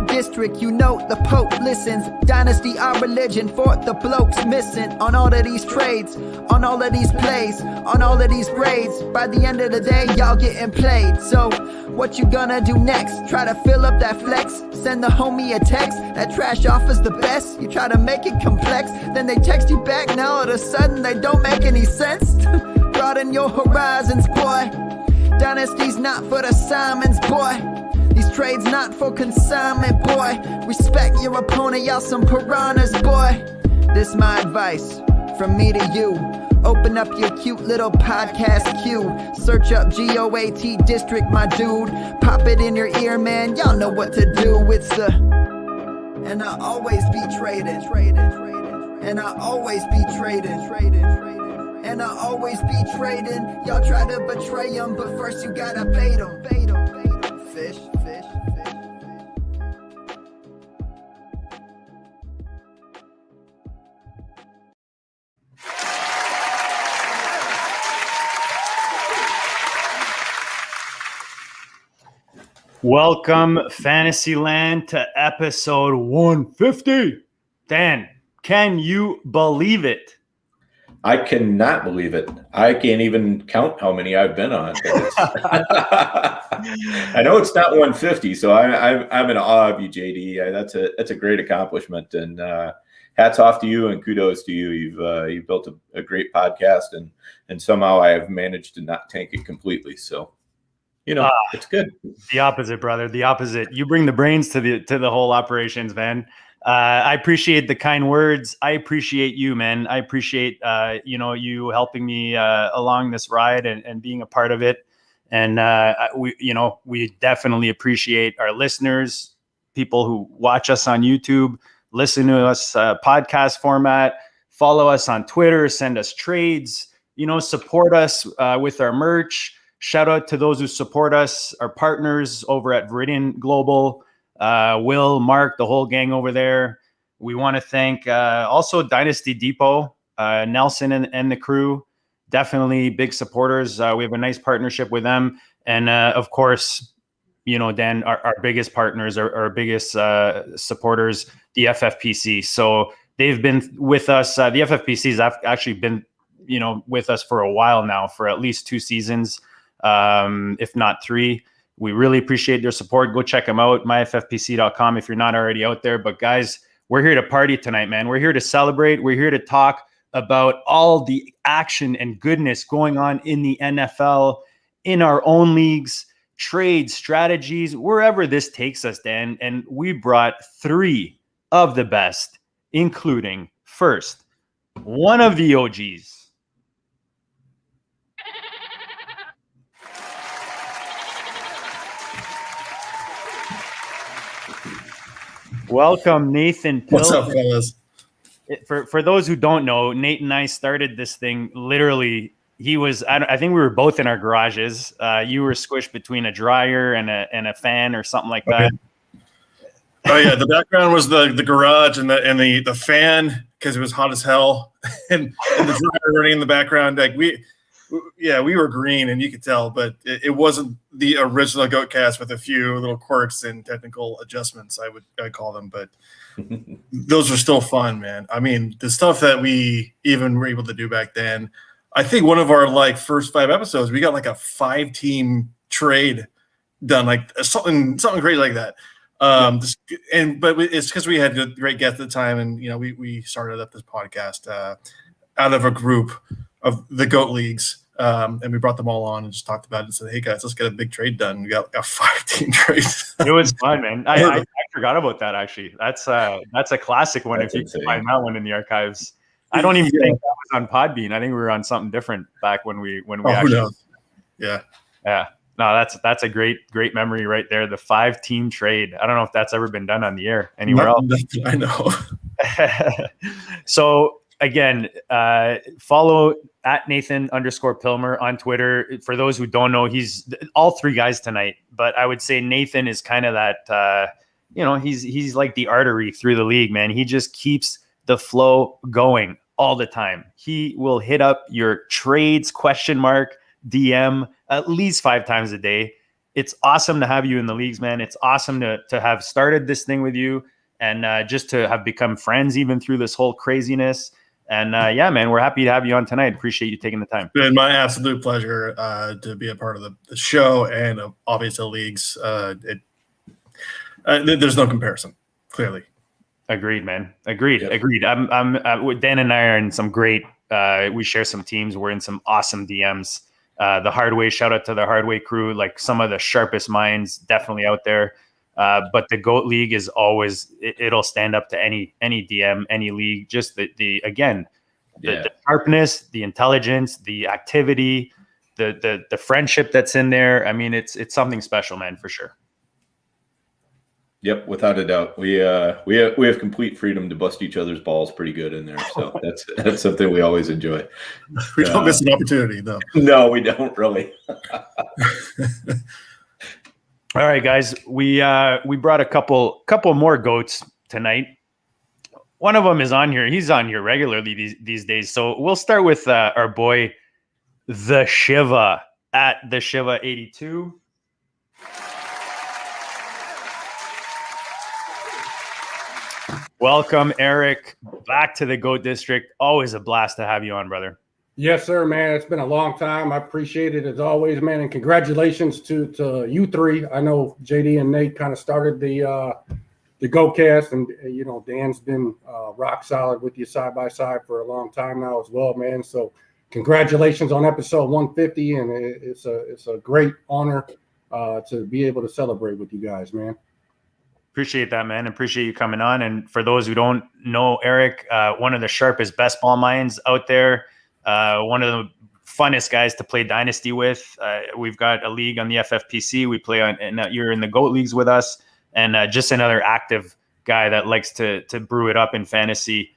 District, you know the Pope listens. Dynasty, our religion, for the blokes missing. On all of these trades, on all of these plays, on all of these grades. By the end of the day, y'all getting played. So, what you gonna do next? Try to fill up that flex? Send the homie a text? That trash offer's the best? You try to make it complex, then they text you back. Now all of a sudden they don't make any sense. Broaden your horizons, boy. Dynasty's not for the Simons, boy. These trades not for consignment, boy. Respect your opponent, y'all some piranhas, boy. This my advice, from me to you. Open up your cute little podcast queue. Search up GOAT District, my dude. Pop it in your ear, man, y'all know what to do. It's the... And I always be trading. And I always be trading. And I always be trading. Y'all try to betray them, but first you gotta bait them. Fish. Welcome, Fantasyland, to episode 150. Dan, can you believe it? I cannot believe it. I can't even count how many I've been on. I know it's not 150, so I'm in awe of you, JD. That's a great accomplishment, and hats off to you and kudos to you. You've built a great podcast, and somehow I have managed to not tank it completely. So. It's good. The opposite, brother. The opposite. You bring the brains to the whole operations, man. I appreciate the kind words. I appreciate you, man. I appreciate you helping me along this ride and being a part of it. And we definitely appreciate our listeners, people who watch us on YouTube, listen to us podcast format, follow us on Twitter, send us trades, support us with our merch. Shout out to those who support us, our partners over at Viridian Global, Will, Mark, the whole gang over there. We want to thank also Dynasty Depot, Nelson and the crew. Definitely big supporters. We have a nice partnership with them. And of course, Dan, our biggest partners, our biggest supporters, the FFPC. So they've been with us. The FFPCs have actually been, with us for a while now, for at least 2 seasons. If not 3. We really appreciate your support. Go check them out, myffpc.com if you're not already out there. But guys, we're here to party tonight, man. We're here to celebrate. We're here to talk about all the action and goodness going on in the NFL, in our own leagues, trades, strategies, wherever this takes us, Dan. And we brought 3 of the best, including first, one of the OGs. Welcome, Nathan Pill. What's up, fellas? For those who don't know, Nate and I started this thing literally. I think we were both in our garages. You were squished between a dryer and a fan or something like that. Oh yeah, the background was the garage and the fan because it was hot as hell, and the dryer running in the background. Like we were green, and you could tell, but it wasn't the original Goatcast with a few little quirks and technical adjustments, I'd call them. But those are still fun, man. I mean, the stuff that we even were able to do back then. I think one of our first 5 episodes, we got a 5-team trade done, something great like that. But it's because we had great guests at the time, and we started up this podcast. out of a group of the GOAT leagues. And we brought them all on and just talked about it and said, hey guys, let's get a big trade done. We got 5-team trades. It was fun, man. I forgot about that actually. That's a classic one. That's if you insane. can find that one in the archives. I don't even think that was on Podbean. I think we were on something different back when we who actually knows? Yeah. No, that's a great memory right there. The 5-team trade. I don't know if that's ever been done on the air anywhere else. I know. So again, follow at Nathan_Pilmer on Twitter. For those who don't know, he's all 3 guys tonight, but I would say Nathan is kind of that, he's like the artery through the league, man. He just keeps the flow going all the time. He will hit up your trades ? DM at least 5 times a day. It's awesome to have you in the leagues, man. It's awesome to have started this thing with you and just to have become friends even through this whole craziness. And yeah, man, we're happy to have you on tonight. Appreciate you taking the time. It's been my absolute pleasure to be a part of the show and obviously the leagues. There's no comparison, clearly. Agreed, man. Agreed. Yep. Agreed. I'm Dan and I are in some great. We share some teams. We're in some awesome DMs. The Hardway, shout out to the Hardway crew. Like some of the sharpest minds, definitely out there. But the GOAT League is always it'll stand up to any DM, any league. Just the sharpness, the intelligence, the activity, the friendship that's in there. I mean, it's something special, man, for sure. Yep, without a doubt. We have complete freedom to bust each other's balls pretty good in there. So that's something we always enjoy. We don't miss an opportunity, though. No, we don't really. All right, guys. We brought a couple more GOATs tonight. One of them is on here. He's on here regularly these days. So we'll start with our boy, the Shiva, at the Shiva 82. Welcome, Eric, back to the GOAT District. Always a blast to have you on, brother. Yes, sir, man. It's been a long time. I appreciate it as always, man. And congratulations to you 3. I know JD and Nate kind of started the GoCast, and Dan's been rock solid with you side by side for a long time now as well, man. So congratulations on episode 150, and it's a great honor to be able to celebrate with you guys, man. Appreciate that, man. Appreciate you coming on. And for those who don't know Eric, one of the sharpest best ball minds out there, one of the funnest guys to play Dynasty with. We've got a league on the FFPC. We play on, and you're in the GOAT leagues with us, and just another active guy that likes to brew it up in fantasy.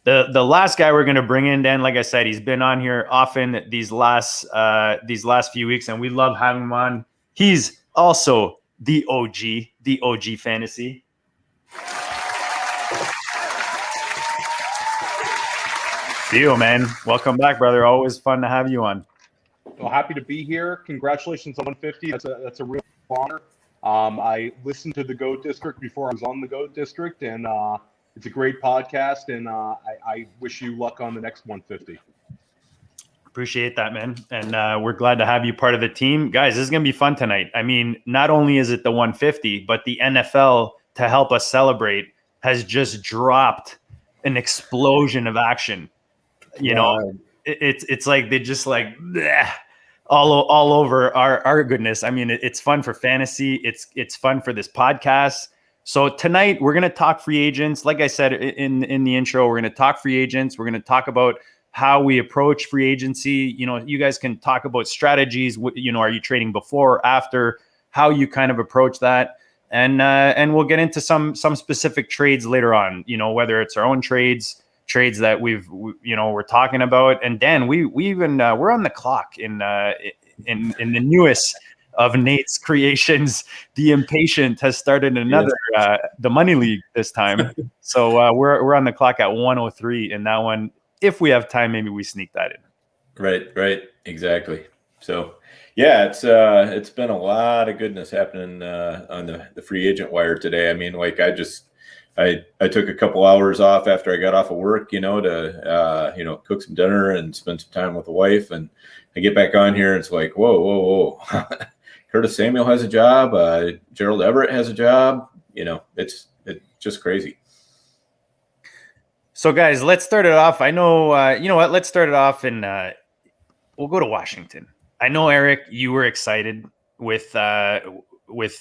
The last guy we're going to bring in, Dan, like I said, he's been on here often these last few weeks, and we love having him on. He's also the OG fantasy. Theo, man, welcome back, brother. Always fun to have you on. Well, happy to be here. Congratulations on 150. That's a real honor. I listened to the GOAT District before I was on the GOAT District, and it's a great podcast, and I wish you luck on the next 150. Appreciate that, man. And we're glad to have you part of the team. Guys, this is going to be fun tonight. I mean, not only is it the 150, but the NFL, to help us celebrate, has just dropped an explosion of action. You know, it's like they just like bleh, all over our goodness. I mean, it's fun for fantasy. It's fun for this podcast. So tonight we're going to talk free agents. Like I said in the intro, we're going to talk free agents. We're going to talk about how we approach free agency. You know, you guys can talk about strategies. You know, are you trading before or after? How you kind of approach that, and we'll get into some specific trades later on. You know, whether it's our own trades that we're talking about. And Dan, we even we're on the clock in the newest of Nate's creations. The Impatient has started another the Money League this time. So we're on the clock at 103 in that one. If we have time, maybe we sneak that in. Right, exactly. So yeah, it's been a lot of goodness happening on the free agent wire today. I mean, like I took a couple hours off after I got off of work, to cook some dinner and spend some time with the wife, and I get back on here and it's like, whoa. Curtis Samuel has a job. Gerald Everett has a job. You know, it's just crazy. So, guys, let's start it off. I know, you know what? Let's start it off, and we'll go to Washington. I know, Eric, you were excited with Curtis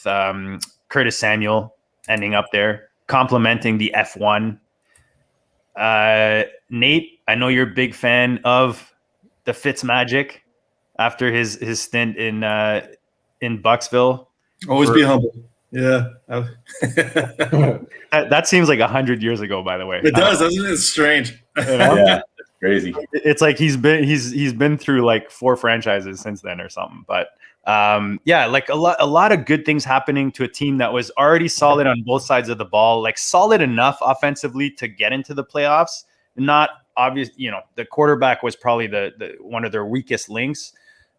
Samuel ending up there, complimenting the F1. Nate, I know you're a big fan of the Fitzmagic after his stint in Bucksville. Always be humble. Yeah. That seems like 100 years ago, by the way. It does, doesn't it? It's strange. Yeah, it's crazy. It's like he's been through like 4 franchises since then or something. But yeah, like a lot of good things happening to a team that was already solid on both sides of the ball, like solid enough offensively to get into the playoffs. Not obvious, you know, the quarterback was probably the one of their weakest links.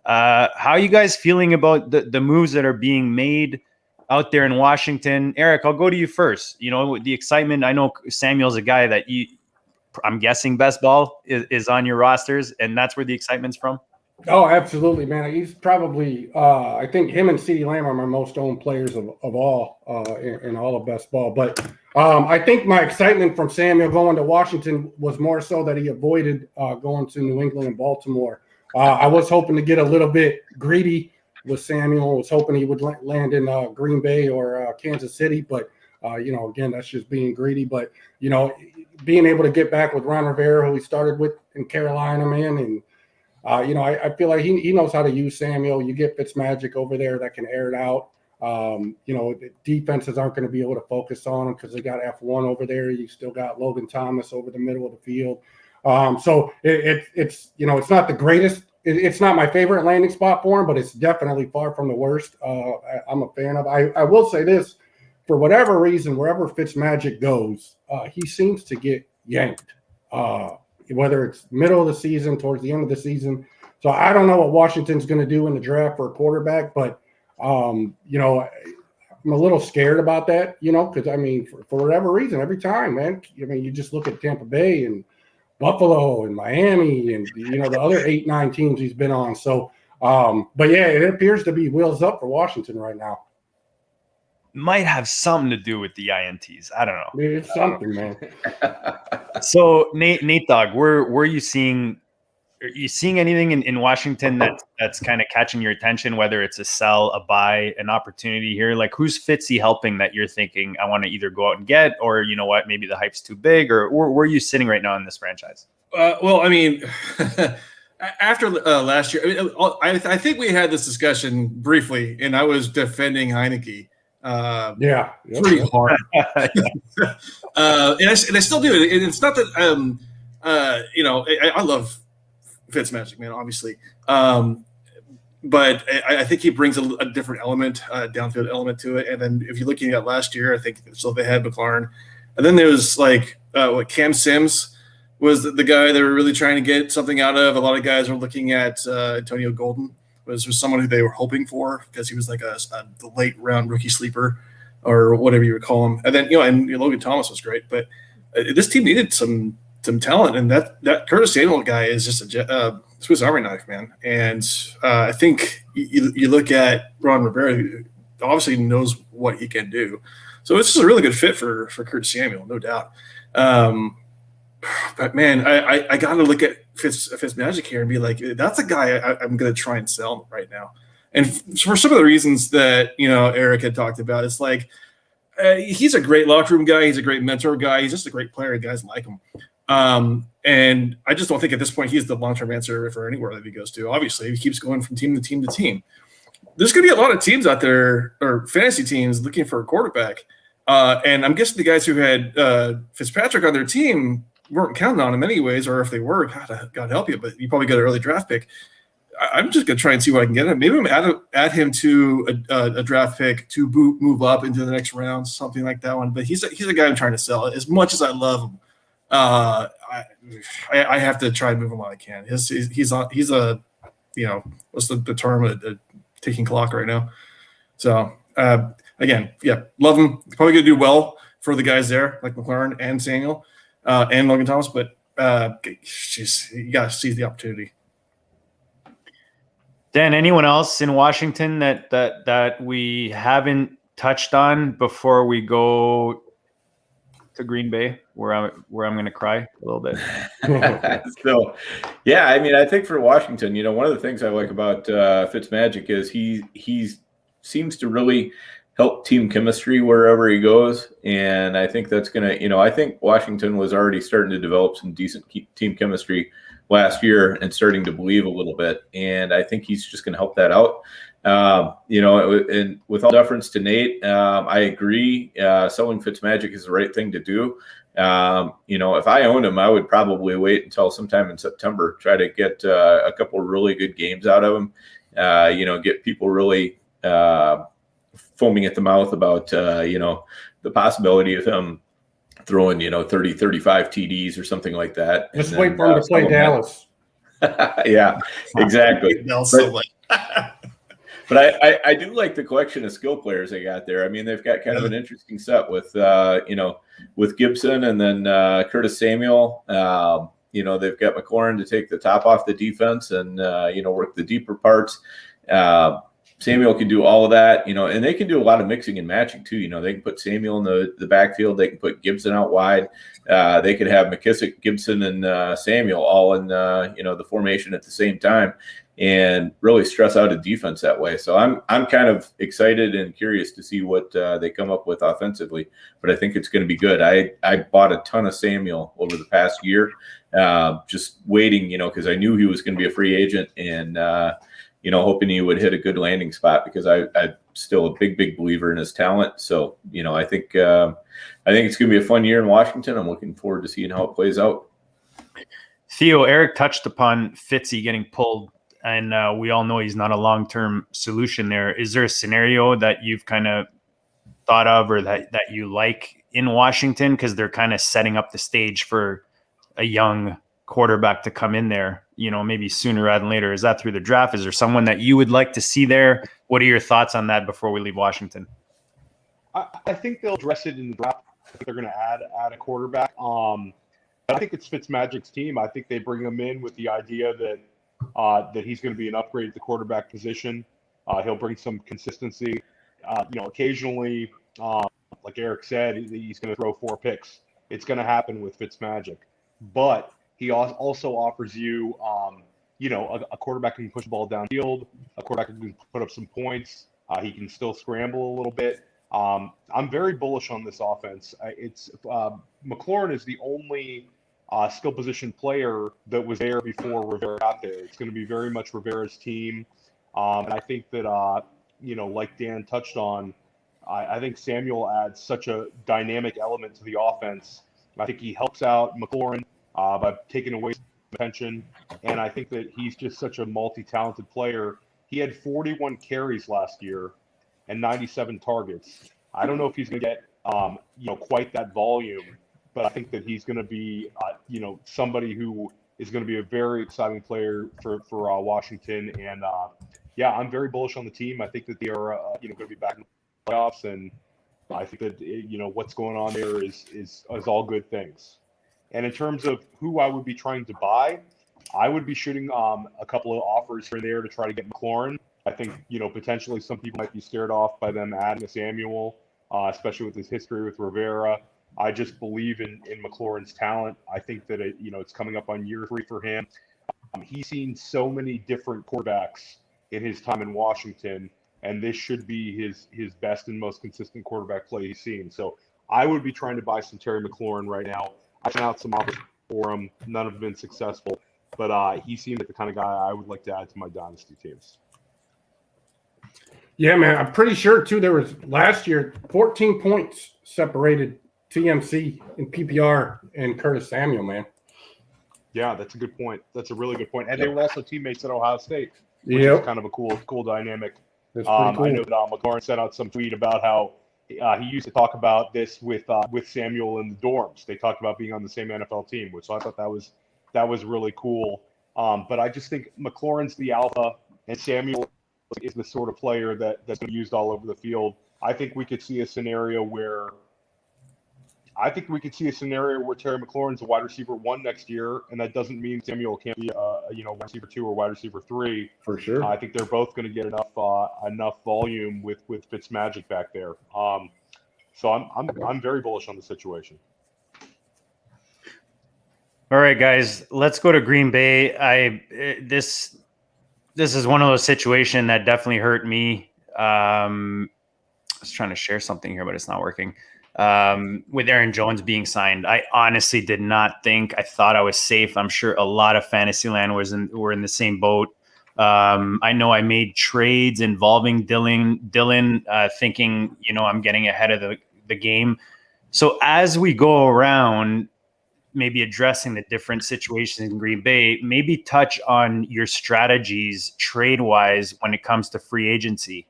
How are you guys feeling about the moves that are being made out there in Washington? Eric, I'll go to you first. You know, the excitement. I know Samuel's a guy that I'm guessing best ball is on your rosters, and that's where the excitement's from. Oh, absolutely, man. He's probably, I think him and CeeDee Lamb are my most owned players of all in all of best ball. But I think my excitement from Samuel going to Washington was more so that he avoided going to New England and Baltimore. I was hoping to get a little bit greedy with Samuel. I was hoping he would land in Green Bay or Kansas City. But, you know, again, that's just being greedy. But, you know, being able to get back with Ron Rivera, who he started with in Carolina, man, and you know, I feel like he knows how to use Samuel. You get Fitzmagic over there that can air it out. You know, the defenses aren't going to be able to focus on him because they got F1 over there. You still got Logan Thomas over the middle of the field. So it's you know, it's not the greatest. It's not my favorite landing spot for him, but it's definitely far from the worst. I'm a fan of. I will say this: for whatever reason, wherever Fitzmagic goes, he seems to get yanked. Whether it's middle of the season, towards the end of the season. So I don't know what Washington's going to do in the draft for a quarterback, but, you know, I'm a little scared about that, you know, because, I mean, for whatever reason, every time, man, I mean, you just look at Tampa Bay and Buffalo and Miami and, you know, the other 8-9 teams he's been on. So, but, yeah, it appears to be wheels up for Washington right now. Might have something to do with the INTs. I don't know. It's something, man. So Nate Dogg, were you seeing? Are you seeing anything in Washington that's kind of catching your attention? Whether it's a sell, a buy, an opportunity here, like who's Fitzy helping that you're thinking I want to either go out and get, or you know what, maybe the hype's too big, or where are you sitting right now in this franchise? Well, I mean, after last year, I think we had this discussion briefly, and I was defending Heineke. Yeah, pretty hard. And I still do it. It's not that you know, I love Fitzmagic, man, obviously. But I think he brings a different element, downfield element to it. And then if you're looking at last year, I think so they had McLaurin, and then there was like what Cam Sims was the guy they were really trying to get something out of. A lot of guys were looking at Antonio Golden. Was someone who they were hoping for because he was like the late round rookie sleeper or whatever you would call him. And then, you know, and Logan Thomas was great, but this team needed some talent. And that Curtis Samuel guy is just a Swiss Army knife, man. And I think you look at Ron Rivera, who obviously knows what he can do. So it's just a really good fit for Curtis Samuel, no doubt. But man, I got to look at Fitzmagic here and be like, that's a guy I'm going to try and sell right now. And for some of the reasons that, you know, Eric had talked about, it's like he's a great locker room guy. He's a great mentor guy. He's just a great player. Guys like him. And I just don't think at this point he's the long-term answer for anywhere that he goes to. Obviously, he keeps going from team to team to team. There's going to be a lot of teams out there, or fantasy teams, looking for a quarterback. And I'm guessing the guys who had Fitzpatrick on their team weren't counting on him anyways, or if they were, God help you, but you probably got an early draft pick. I'm just going to try and see what I can get him. Maybe I'm add him to a draft pick to move up into the next round, something like that one. But he's a guy I'm trying to sell. As much as I love him, I have to try and move him while I can. He's a, you know, what's the term, a ticking clock right now. So again, yeah, love him. Probably going to do well for the guys there, like McLaurin and Samuel. And Logan Thomas, but you got to seize the opportunity. Dan, anyone else in Washington that we haven't touched on before we go to Green Bay, where I'm going to cry a little bit. So, yeah, I mean, I think for Washington, one of the things I like about Fitzmagic is he seems to really help team chemistry wherever he goes, and I think that's going to, I think Washington was already starting to develop some decent team chemistry last year and starting to believe a little bit, and I think he's just going to help that out. And with all deference to Nate, I agree. Selling Fitzmagic is the right thing to do. If I owned him, I would probably wait until sometime in September, try to get a couple of really good games out of him. Get people really foaming at the mouth about the possibility of him throwing 30, 35 TDs or something like that. Just wait for him to play Dallas. Yeah, exactly. But I do like the collection of skill players they got there. I mean, they've got kind of an interesting set with with Gibson and then Curtis Samuel. They've got McLaurin to take the top off the defense and work the deeper parts. Samuel can do all of that, and they can do a lot of mixing and matching too. They can put Samuel in the backfield. They can put Gibson out wide. They could have McKissick, Gibson, and Samuel all in the formation at the same time, and really stress out a defense that way. So I'm kind of excited and curious to see what they come up with offensively. But I think it's going to be good. I bought a ton of Samuel over the past year, just waiting, because I knew he was going to be a free agent and. Hoping he would hit a good landing spot because I'm still a big believer in his talent. So, I think it's going to be a fun year in Washington. I'm looking forward to seeing how it plays out. Theo, Eric touched upon Fitzy getting pulled, and we all know he's not a long-term solution there. Is there a scenario that you've kind of thought of or that you like in Washington? Because they're kind of setting up the stage for a young quarterback to come in there, maybe sooner rather than later. Is that through the draft? Is there someone that you would like to see there? What are your thoughts on that before we leave Washington? I think they'll address it in the draft. I think they're going to add a quarterback. But I think it's Fitzmagic's team. I think they bring him in with the idea that he's going to be an upgrade at the quarterback position. He'll bring some consistency. Occasionally, like Eric said, he's going to throw 4 picks. It's going to happen with Fitzmagic. But he also offers you, a quarterback who can push the ball downfield, a quarterback who can put up some points. He can still scramble a little bit. I'm very bullish on this offense. McLaurin is the only skill position player that was there before Rivera got there. It's going to be very much Rivera's team. And I think that, like Dan touched on, I think Samuel adds such a dynamic element to the offense. I think he helps out McLaurin by taking away some attention, and I think that he's just such a multi-talented player. He had 41 carries last year and 97 targets. I don't know if he's going to get quite that volume, but I think that he's going to be somebody who is going to be a very exciting player for Washington. And I'm very bullish on the team. I think that they are going to be back in the playoffs, and I think that what's going on there is all good things. And in terms of who I would be trying to buy, I would be shooting a couple of offers here and there to try to get McLaurin. I think potentially some people might be scared off by them adding a Samuel, especially with his history with Rivera. I just believe in McLaurin's talent. I think that it's coming up on year 3 for him. He's seen so many different quarterbacks in his time in Washington, and this should be his best and most consistent quarterback play he's seen. So I would be trying to buy some Terry McLaurin right now. I sent out some offers for him. None have been successful, but he seemed like the kind of guy I would like to add to my Dynasty teams. Yeah, man. I'm pretty sure, too, there was last year 14 points separated TMC and PPR and Curtis Samuel, man. Yeah, that's a good point. That's a really good point. And they were also teammates at Ohio State, which is kind of a cool dynamic. That's pretty cool. I know that McLaurin sent out some tweet about how he used to talk about this with Samuel in the dorms. They talked about being on the same NFL team, which I thought that was really cool. But I just think McLaurin's the alpha, and Samuel is the sort of player that's going to be used all over the field. I think we could see a scenario where Terry McLaurin's a wide receiver 1 next year, and that doesn't mean Samuel can't be wide receiver 2 or wide receiver 3. For sure. I think they're both going to get enough volume with Fitzmagic back there. So I'm very bullish on the situation. All right, guys, let's go to Green Bay. This is one of those situations that definitely hurt me. I was trying to share something here, but it's not working. With Aaron Jones being signed, I honestly did not think. I thought I was safe. I'm sure a lot of Fantasyland were in the same boat. I know I made trades involving Dylan, thinking, I'm getting ahead of the game. So as we go around, maybe addressing the different situations in Green Bay, maybe touch on your strategies trade-wise when it comes to free agency.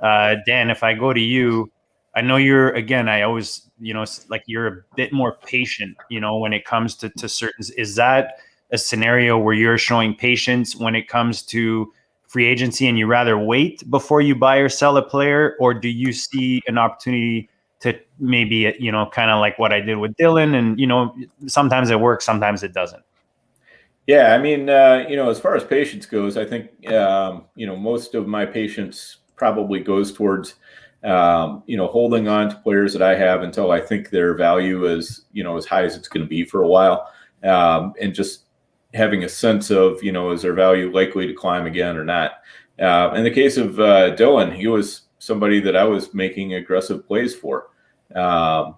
Dan, if I go to you, I know I always, you're a bit more patient, when it comes to certain. Is that a scenario where you're showing patience when it comes to free agency and you rather wait before you buy or sell a player, or do you see an opportunity to maybe, kind of like what I did with Dylan, and, sometimes it works, sometimes it doesn't? Yeah. I mean, as far as patience goes, I think, most of my patience probably goes towards, holding on to players that I have until I think their value is, as high as it's going to be for a while. And just having a sense of, is their value likely to climb again or not? In the case of Dylan, he was somebody that I was making aggressive plays for. I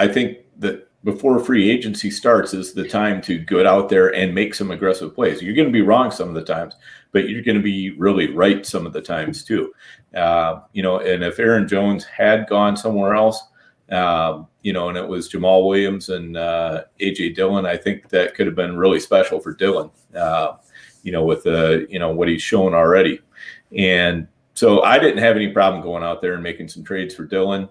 think that before free agency starts is the time to get out there and make some aggressive plays. You're going to be wrong some of the times, but you're going to be really right some of the times too. And if Aaron Jones had gone somewhere else, and it was Jamal Williams and AJ Dillon, I think that could have been really special for Dylan, with what he's shown already. And so I didn't have any problem going out there and making some trades for Dylan.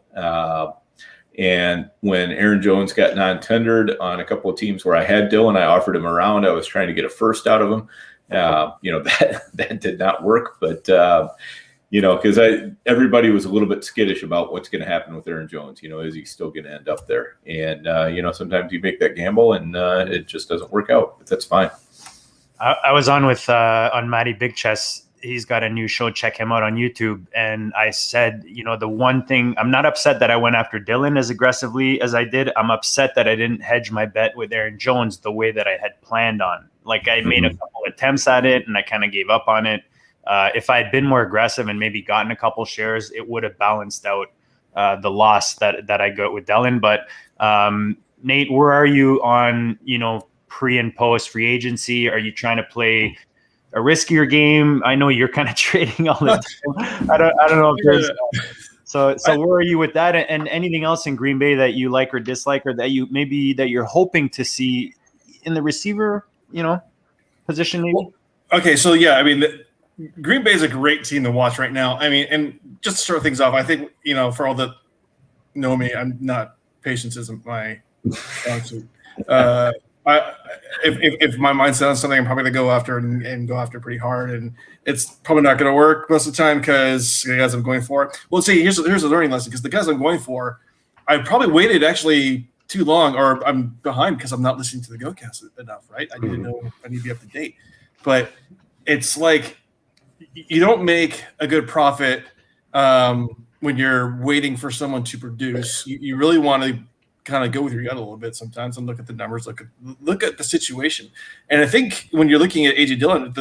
And when Aaron Jones got non-tendered on a couple of teams where I had Dylan, I offered him around. I was trying to get a first out of him. That did not work, but because everybody was a little bit skittish about what's going to happen with Aaron Jones. Is he still going to end up there? And sometimes you make that gamble and it just doesn't work out. But that's fine. I was on with on Matty Big Chess. He's got a new show. Check him out on YouTube. And I said, the one thing, I'm not upset that I went after Dylan as aggressively as I did. I'm upset that I didn't hedge my bet with Aaron Jones the way that I had planned on. Like, I made a couple attempts at it and I kind of gave up on it. If I had been more aggressive and maybe gotten a couple shares, it would have balanced out the loss that I got with Dylan. But Nate, where are you on, pre and post free agency? Are you trying to play a riskier game? I know you're kind of trading all the time. I don't know if there's so where are you with that, and anything else in Green Bay that you like or dislike, or that you're hoping to see in the receiver, position maybe? Well, okay, so yeah, I mean, Green Bay is a great team to watch right now. I mean, and just to start things off, I think, for all that know me, I'm not, patience isn't my attitude. If my mind's set on something, I'm probably going to go after and go after pretty hard, and it's probably not going to work most of the time because the guys I'm going for. Well, see, here's a learning lesson, because the guys I'm going for, I probably waited actually too long, or I'm behind because I'm not listening to the GoCast enough, right? I need to know, I need to be up to date. But it's like, you don't make a good profit when you're waiting for someone to produce. You really want to kind of go with your gut a little bit sometimes and look at the numbers, look at the situation. And I think when you're looking at AJ Dillon,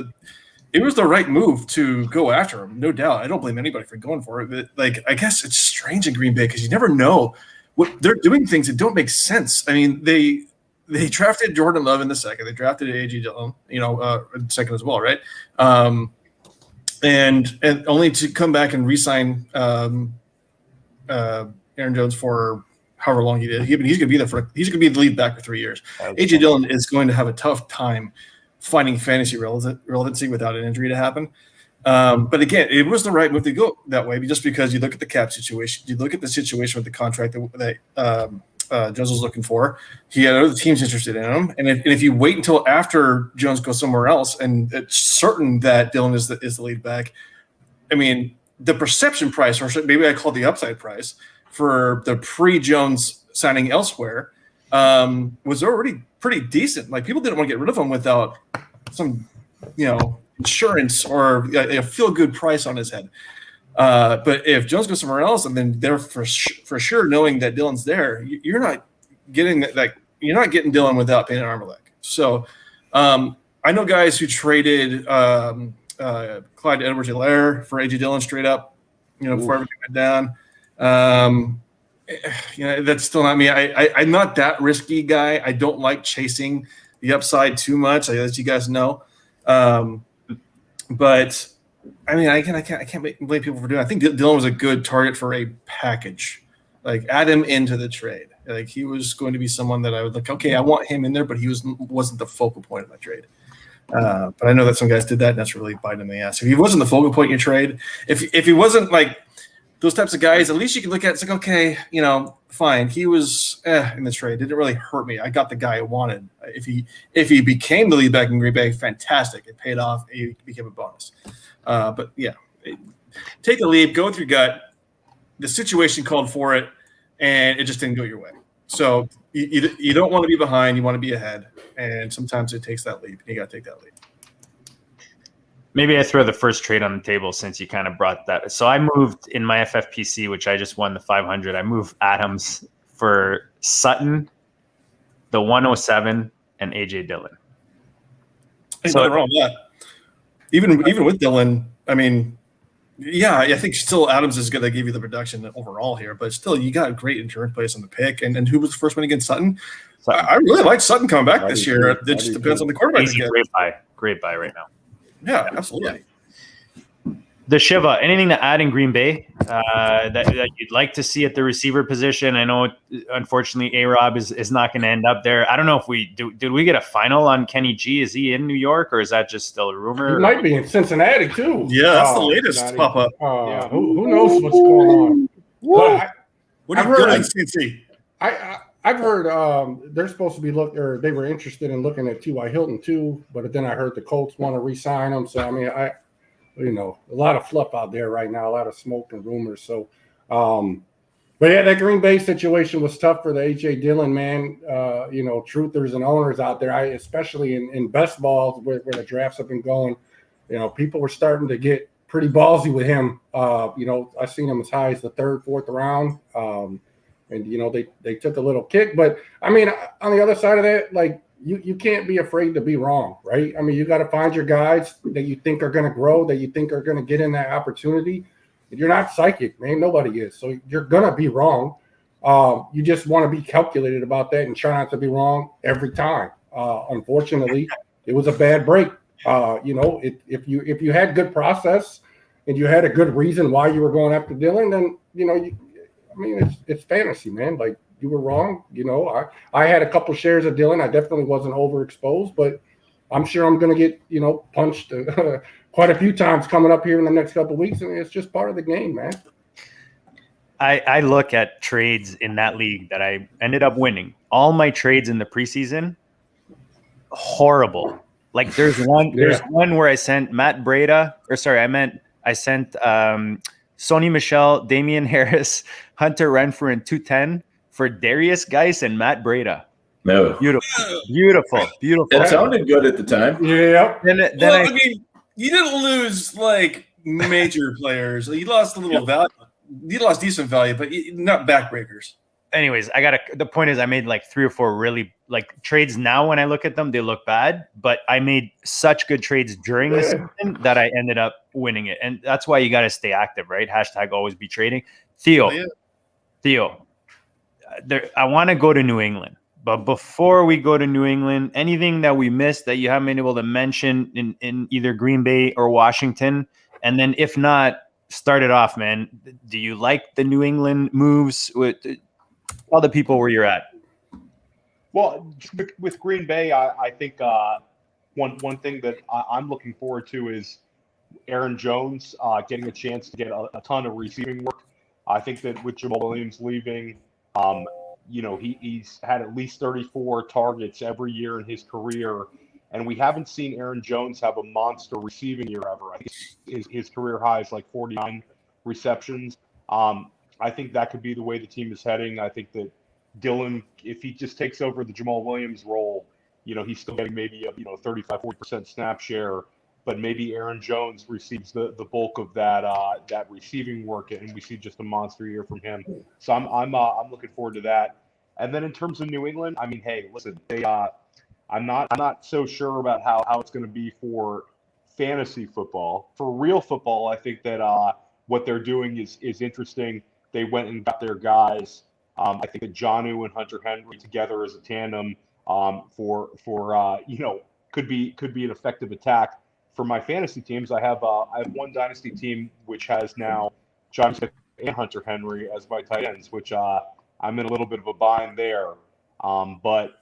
it was the right move to go after him, no doubt. I don't blame anybody for going for it. But I guess it's strange in Green Bay because you never know what they're doing, things that don't make sense. I mean, they drafted Jordan Love in the second. They drafted AJ Dillon, in the second as well, right? And only to come back and re-sign Aaron Jones for however long he did. He's going to be there he's going to be the lead back for 3 years. AJ Dillon is going to have a tough time finding fantasy relevancy without an injury to happen. But again, it was the right move to go that way, just because you look at the cap situation, you look at the situation with the contract that Jones was looking for. He had other teams interested in him, and if you wait until after Jones goes somewhere else, and it's certain that Dillon is the lead back, I mean, the perception price, or maybe I call it the upside price, for the pre-Jones signing elsewhere was already pretty decent. Like, people didn't want to get rid of him without some, insurance or a feel-good price on his head. But if Jones goes somewhere else, and then they're for sure knowing that Dillon's there, you're not getting that you're not getting Dillon without paying an arm and leg. So I know guys who traded Clyde Edwards-Helaire for A.J. Dillon straight up, before everything went down. That's still not me. I'm not that risky guy. I don't like chasing the upside too much, as you guys know. But I mean, I can't blame people for doing it. I think Dillon was a good target for a package. Like, add him into the trade. Like, he was going to be someone that I would like, okay, I want him in there, but he wasn't the focal point of my trade. But I know that some guys did that, and that's really biting in the ass. If he wasn't the focal point in your trade, if he wasn't like those types of guys, at least you can look at it. It's like, okay, fine. He was in the trade. Didn't really hurt me. I got the guy I wanted. If he became the lead back in Green Bay, fantastic. It paid off. It became a bonus. But yeah, take the leap, go with your gut. The situation called for it, and it just didn't go your way. So you don't want to be behind. You want to be ahead. And sometimes it takes that leap. You got to take that leap. Maybe I throw the first trade on the table since you kind of brought that. So I moved in my FFPC, which I just won the 500. I moved Adams for Sutton, the 107, and A.J. Dillon. Ain't nothing wrong with that. Even with Dillon, I mean, yeah, I think still Adams is going to give you the production overall here, but still, you got a great insurance place on the pick. And who was the first one against Sutton? I really like Sutton coming back this year. It just depends on the quarterback. Great buy right now. Yeah, absolutely. The Shiva, anything to add in Green Bay that you'd like to see at the receiver position? I know, unfortunately, A-Rob is not going to end up there. I don't know if did we get a final on Kenny G? Is he in New York, or is that just still a rumor? He might be in Cincinnati too. Yeah, that's the latest pop up. Yeah. Who knows what's going on? What do you got in Cincy? I've heard they're supposed to be they were interested in looking at T.Y. Hilton too, but then I heard the Colts want to re-sign him. So I mean, a lot of fluff out there right now, a lot of smoke and rumors. So, but yeah, that Green Bay situation was tough for the A.J. Dillon, man. Truthers and owners out there, especially in best balls where the drafts have been going, people were starting to get pretty ballsy with him. I've seen him as high as the third, fourth round. And they took a little kick. But I mean, on the other side of that, like, you can't be afraid to be wrong, right? I mean, you got to find your guys that you think are going to grow, that you think are going to get in that opportunity. You're not psychic, man. Nobody is. So you're going to be wrong. You just want to be calculated about that and try not to be wrong every time. Unfortunately, it was a bad break. If you had good process and you had a good reason why you were going after Dillon, then, it's fantasy, man. Like, you were wrong. I had a couple shares of Dillon. I definitely wasn't overexposed, but I'm sure I'm going to get, punched quite a few times coming up here in the next couple of weeks. And it's just part of the game, man. I look at trades in that league that I ended up winning. All my trades in the preseason, horrible. Like, there's one where I sent Matt Breida, I sent Sony Michel, Damian Harris, Hunter Renfrew, and 210 for Darius Geis and Matt Breida. No. Beautiful. It sounded good at the time. Yeah. I mean, you didn't lose like major players. You lost a little value. You lost decent value, but not backbreakers. Anyways, the point is I made like 3 or 4 really like trades. Now when I look at them, they look bad, but I made such good trades during the season that I ended up winning it. And that's why you got to stay active, right? # always be trading. Theo, I want to go to New England, but before we go to New England, anything that we missed that you haven't been able to mention in either Green Bay or Washington? And then if not, start it off, man. Do you like the New England moves? Tell the people where you're at. Well, with Green Bay, I think one thing that I'm looking forward to is Aaron Jones getting a chance to get a ton of receiving work. I think that with Jamal Williams leaving, he's had at least 34 targets every year in his career, and we haven't seen Aaron Jones have a monster receiving year ever. I think his career high is like 49 receptions. I think that could be the way the team is heading. I think that Dillon, if he just takes over the Jamal Williams role, he's still getting maybe a 35-40% snap share, but maybe Aaron Jones receives the bulk of that receiving work, and we see just a monster year from him. So I'm looking forward to that. And then in terms of New England, I mean, hey, listen, I'm not so sure about how it's going to be for fantasy football. For real football, I think that what they're doing is interesting. They went and got their guys. I think that Jonnu and Hunter Henry together as a tandem for could be an effective attack. For my fantasy teams, I have one dynasty team which has now John Smith and Hunter Henry as my tight ends, which I'm in a little bit of a bind there. But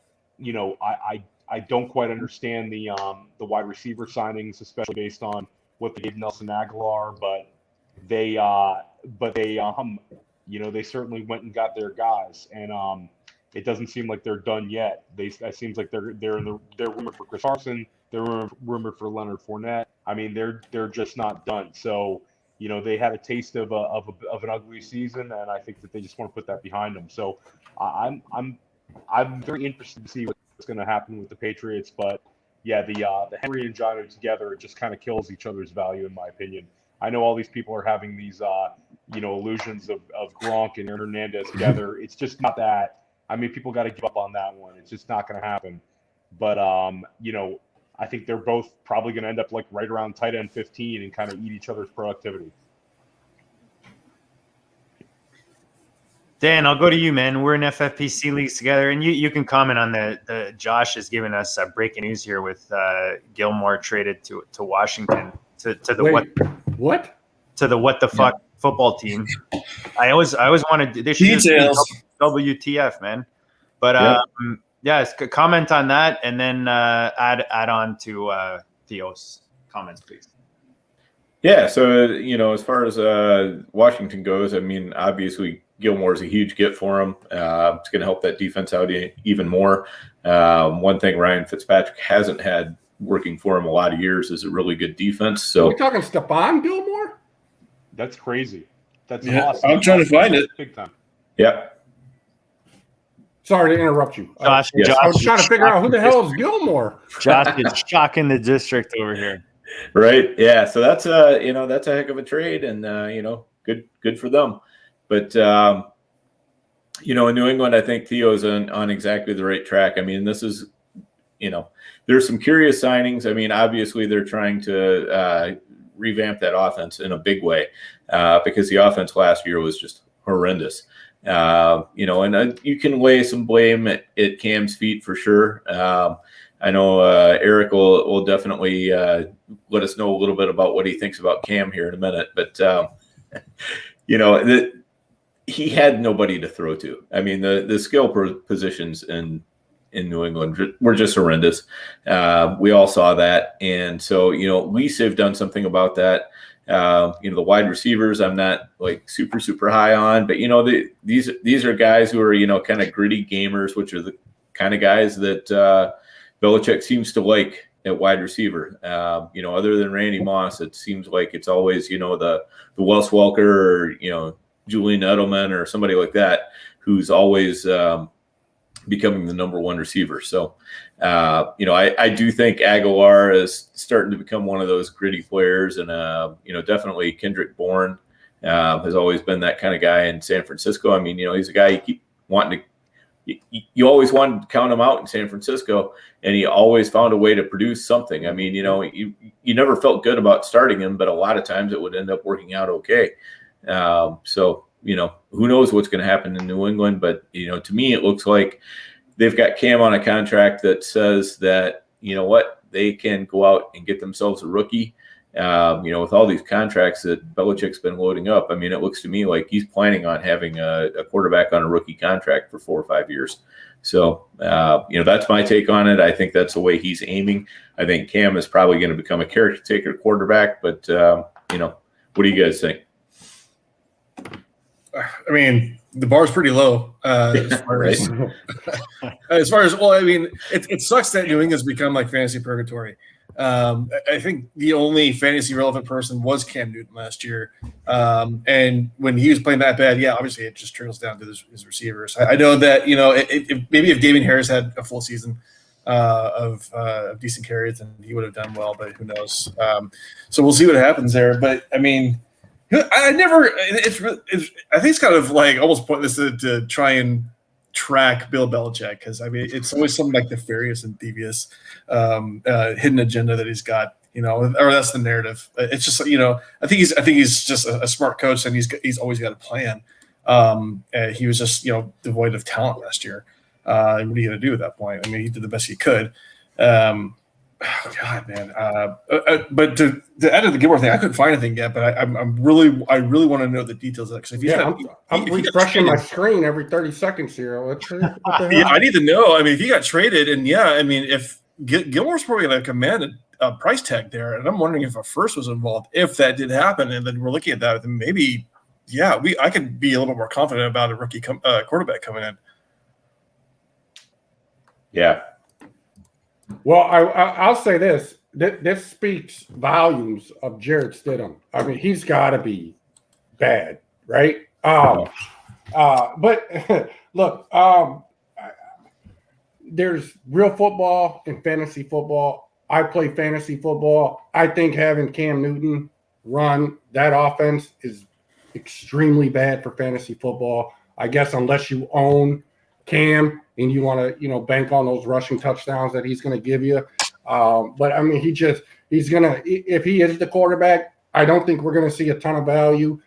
I don't quite understand the wide receiver signings, especially based on what they gave Nelson Aguilar. But they certainly went and got their guys, and it doesn't seem like they're done yet. It seems like they're rumored for Chris Carson. They're rumored for Leonard Fournette. I mean, they're just not done. So, they had a taste of an ugly season, and I think that they just want to put that behind them. So, I'm very interested to see what's going to happen with the Patriots. But yeah, the Henry and Jonnu together, it just kind of kills each other's value, in my opinion. I know all these people are having these illusions of Gronk and Aaron Hernandez together. It's just not that. I mean, people got to give up on that one. It's just not going to happen. But I think they're both probably going to end up like right around tight end 15 and kind of eat each other's productivity. Dan, I'll go to you, man. We're in FFPC leagues together, and you can comment on the Josh has given us breaking news here with Gilmore traded to Washington to the what to the what the fuck football team. I always wanted they should Details. WTF, man. But comment on that, and then add on to Theo's comments, please. Yeah, so as far as Washington goes, I mean, obviously Gilmore's a huge get for him. It's going to help that defense out even more. One thing Ryan Fitzpatrick hasn't had working for him a lot of years is a really good defense. So are we talking Stephon Gilmore? That's crazy. That's awesome. I'm trying to find it. Big time. yeah. Sorry to interrupt you. Josh, Yes. I was trying to figure out who the hell is Gilmore. Josh is shocking the district over here. Right. Yeah. So that's a heck of a trade, and good for them. But in New England, I think Theo's on exactly the right track. I mean, this is, there's some curious signings. I mean, obviously they're trying to revamp that offense in a big way because the offense last year was just horrendous. And you can lay some blame at Cam's feet for sure. I know Eric will definitely let us know a little bit about what he thinks about Cam here in a minute. But, he had nobody to throw to. I mean, the skill positions in New England were just horrendous. We all saw that. And so, at least they've done something about that. The wide receivers, I'm not like super, super high on, but these are guys who are, kind of gritty gamers, which are the kind of guys that Belichick seems to like at wide receiver. Other than Randy Moss, it seems like it's always, the Wes Welker or, Julian Edelman or somebody like that, who's always becoming the number one receiver. So, I do think Aguilar is starting to become one of those gritty players. And, definitely Kendrick Bourne has always been that kind of guy in San Francisco. I mean, he's a guy you keep wanting to, you always wanted to count him out in San Francisco, and he always found a way to produce something. I mean, you never felt good about starting him, but a lot of times it would end up working out okay. So, who knows what's going to happen in New England, but, to me, it looks like they've got Cam on a contract that says that, they can go out and get themselves a rookie. With all these contracts that Belichick's been loading up, I mean, it looks to me like he's planning on having a quarterback on a rookie contract for 4 or 5 years. So, that's my take on it. I think that's the way he's aiming. I think Cam is probably going to become a caretaker quarterback, but, what do you guys think? I mean, the bar's pretty low as far as, it sucks that New England's become like fantasy purgatory. I think the only fantasy relevant person was Cam Newton last year. And when he was playing that bad, obviously it just trickles down to his receivers. I know that, maybe if Damien Harris had a full season of decent carries, then he would have done well, but who knows? So we'll see what happens there. But I mean, I think it's kind of like almost pointless to try and track Bill Belichick, because I mean it's always something like nefarious and devious, hidden agenda that he's got. Or that's the narrative. It's just I think he's just a smart coach, and he's always got a plan. He was just devoid of talent last year. What are you going to do at that point? I mean, he did the best he could. God, man. But to add to the Gilmore thing, I couldn't find anything yet. But I really want to know the details of that. Because I'm refreshing my screen every 30 seconds here. What the hell? Yeah, I need to know. I mean, if he got traded, and if Gilmore's probably going to command a price tag there, and I'm wondering if a first was involved. If that did happen, and then we're looking at that, then maybe, I could be a little more confident about a rookie quarterback coming in. Yeah. Well, I'll say this. This speaks volumes of Jarrett Stidham. I mean, he's got to be bad, right? But look, there's real football and fantasy football. I play fantasy football. I think having Cam Newton run that offense is extremely bad for fantasy football. I guess unless you own Cam and you want to, bank on those rushing touchdowns that he's going to give you. But I mean, he's going to, if he is the quarterback, I don't think we're going to see a ton of value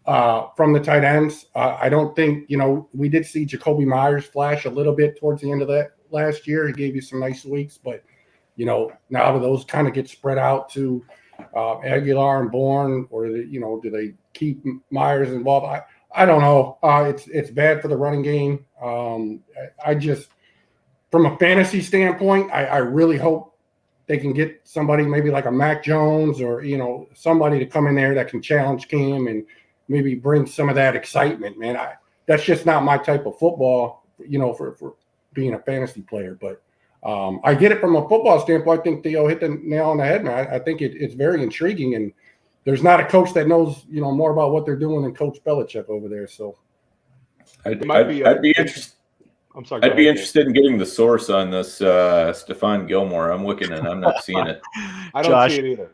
from the tight ends. I don't think, we did see Jacoby Myers flash a little bit towards the end of that last year. He gave you some nice weeks, but now do those kind of get spread out to Aguilar and Bourne, or do they keep Myers involved? I don't know. It's bad for the running game. I just, from a fantasy standpoint, I really hope they can get somebody maybe like a Mac Jones or somebody to come in there that can challenge Cam and maybe bring some of that excitement. Man, that's just not my type of football. For being a fantasy player, but. I get it from a football standpoint. I think Theo hit the nail on the head, man. I think it's very intriguing, and there's not a coach that knows more about what they're doing than Coach Belichick over there. So I'd be interested. I'm sorry. I'd be interested in getting the source on this Stephon Gilmore. I'm looking and I'm not seeing it. I don't see it either.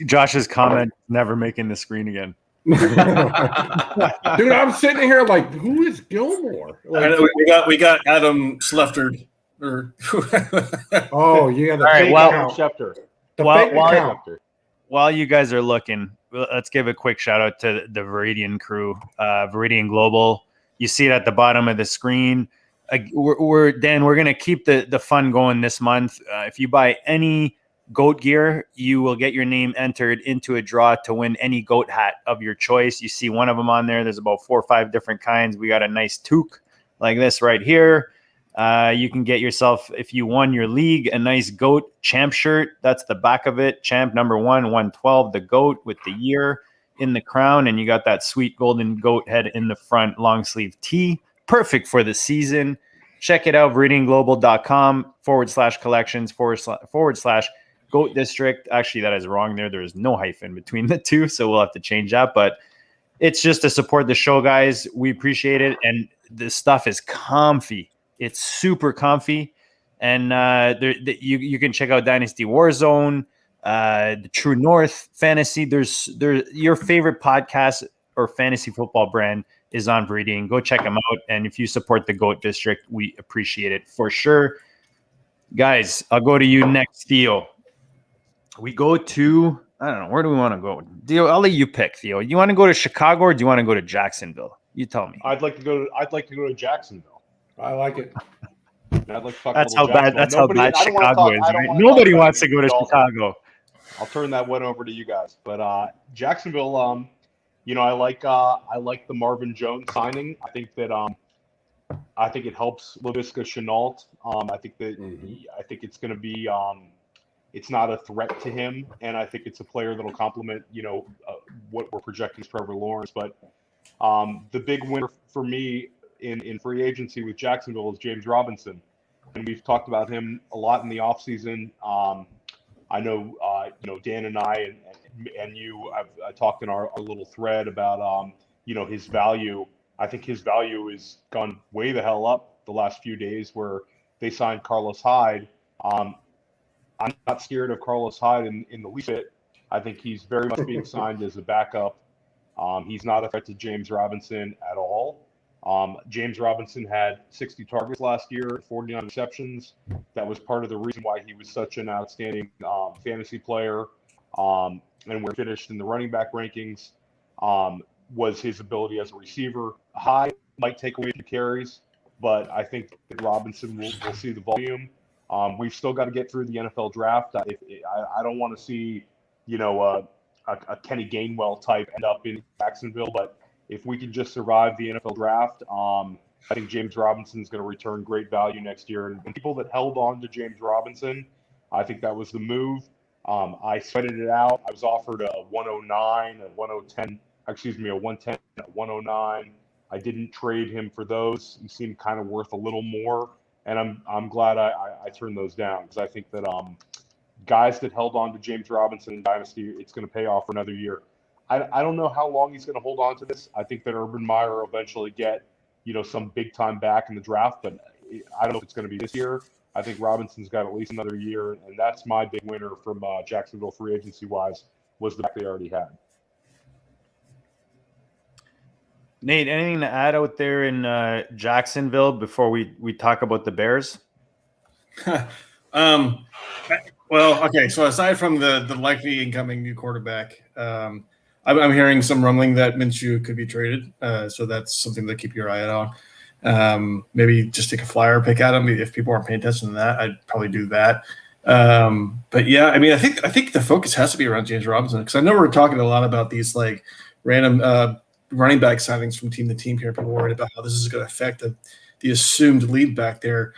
Josh's comment, never making the screen again. Dude, I'm sitting here like, who is Gilmore? Like, we got Adam Schefter. Oh yeah, all right. Well, Schefter. While you guys are looking, let's give a quick shout out to the Viridian crew, Viridian Global. You see it at the bottom of the screen. We're going to keep the fun going this month. If you buy any goat gear, you will get your name entered into a draw to win any goat hat of your choice. You see one of them on there. There's about 4 or 5 different kinds. We got a nice toque like this right here. You can get yourself, if you won your league, a nice goat champ shirt. That's the back of it. Champ number 112, the goat with the year in the crown. And you got that sweet golden goat head in the front, long sleeve tee. Perfect for the season. Check it out, viridianglobal.com/collections/ Goat District. Actually, that is wrong there. There is no hyphen between the two, so we'll have to change that. But it's just to support the show, guys. We appreciate it. And the stuff is comfy. It's super comfy. And you can check out Dynasty Warzone, the True North Fantasy. There's your favorite podcast or fantasy football brand is on Viridian. Go check them out. And if you support the Goat District, we appreciate it for sure. Guys, I'll go to you next, Theo. We go to, I don't know, where do we want to go? Theo, I'll let you pick, Theo. You want to go to Chicago or do you want to go to Jacksonville? You tell me. I'd like to go to Jacksonville. I like it. I'd like to talk That's how bad Chicago is, right? Nobody wants to go to Chicago. I'll turn that one over to you guys. But Jacksonville, I like the Marvin Jones signing. I think that I think it helps Laviska Shenault. I think it's going to be it's not a threat to him, and I think it's a player that'll complement what we're projecting as Trevor Lawrence. But the big winner for me in free agency with Jacksonville is James Robinson, and we've talked about him a lot in the offseason. I know Dan and I and you I've talked in our little thread about his value. I think his value has gone way the hell up the last few days where they signed Carlos Hyde. I'm not scared of Carlos Hyde in the least bit. I think he's very much being signed as a backup. He's not a threat to James Robinson at all. James Robinson had 60 targets last year, 49 receptions. That was part of the reason why he was such an outstanding fantasy player. And we're finished in the running back rankings. Was his ability as a receiver. High might take away the carries, but I think that Robinson will see the volume. We've still got to get through the NFL draft. I don't want to see, a Kenny Gainwell type end up in Jacksonville, but if we can just survive the NFL draft, I think James Robinson is going to return great value next year. And people that held on to James Robinson, I think that was the move. I sweated it out. I was offered a 109, a 110, a 110, a 109. I didn't trade him for those. He seemed kind of worth a little more, and I'm glad I turned those down, because I think that guys that held on to James Robinson in Dynasty, it's going to pay off for another year. I don't know how long he's going to hold on to this. I think that Urban Meyer will eventually get, some big time back in the draft, but I don't know if it's going to be this year. I think Robinson's got at least another year, and that's my big winner from Jacksonville free agency wise, was the back they already had. Nate, anything to add out there in Jacksonville before we talk about the Bears? Well, okay. So aside from the likely incoming new quarterback, I'm hearing some rumbling that Minshew could be traded. So that's something to keep your eye out on. Maybe just take a flyer pick at him. If people aren't paying attention to that, I'd probably do that. But yeah, I mean, I think the focus has to be around James Robinson, because I know we're talking a lot about these like random running back signings from team to team here. People worried about how this is going to affect the assumed lead back there.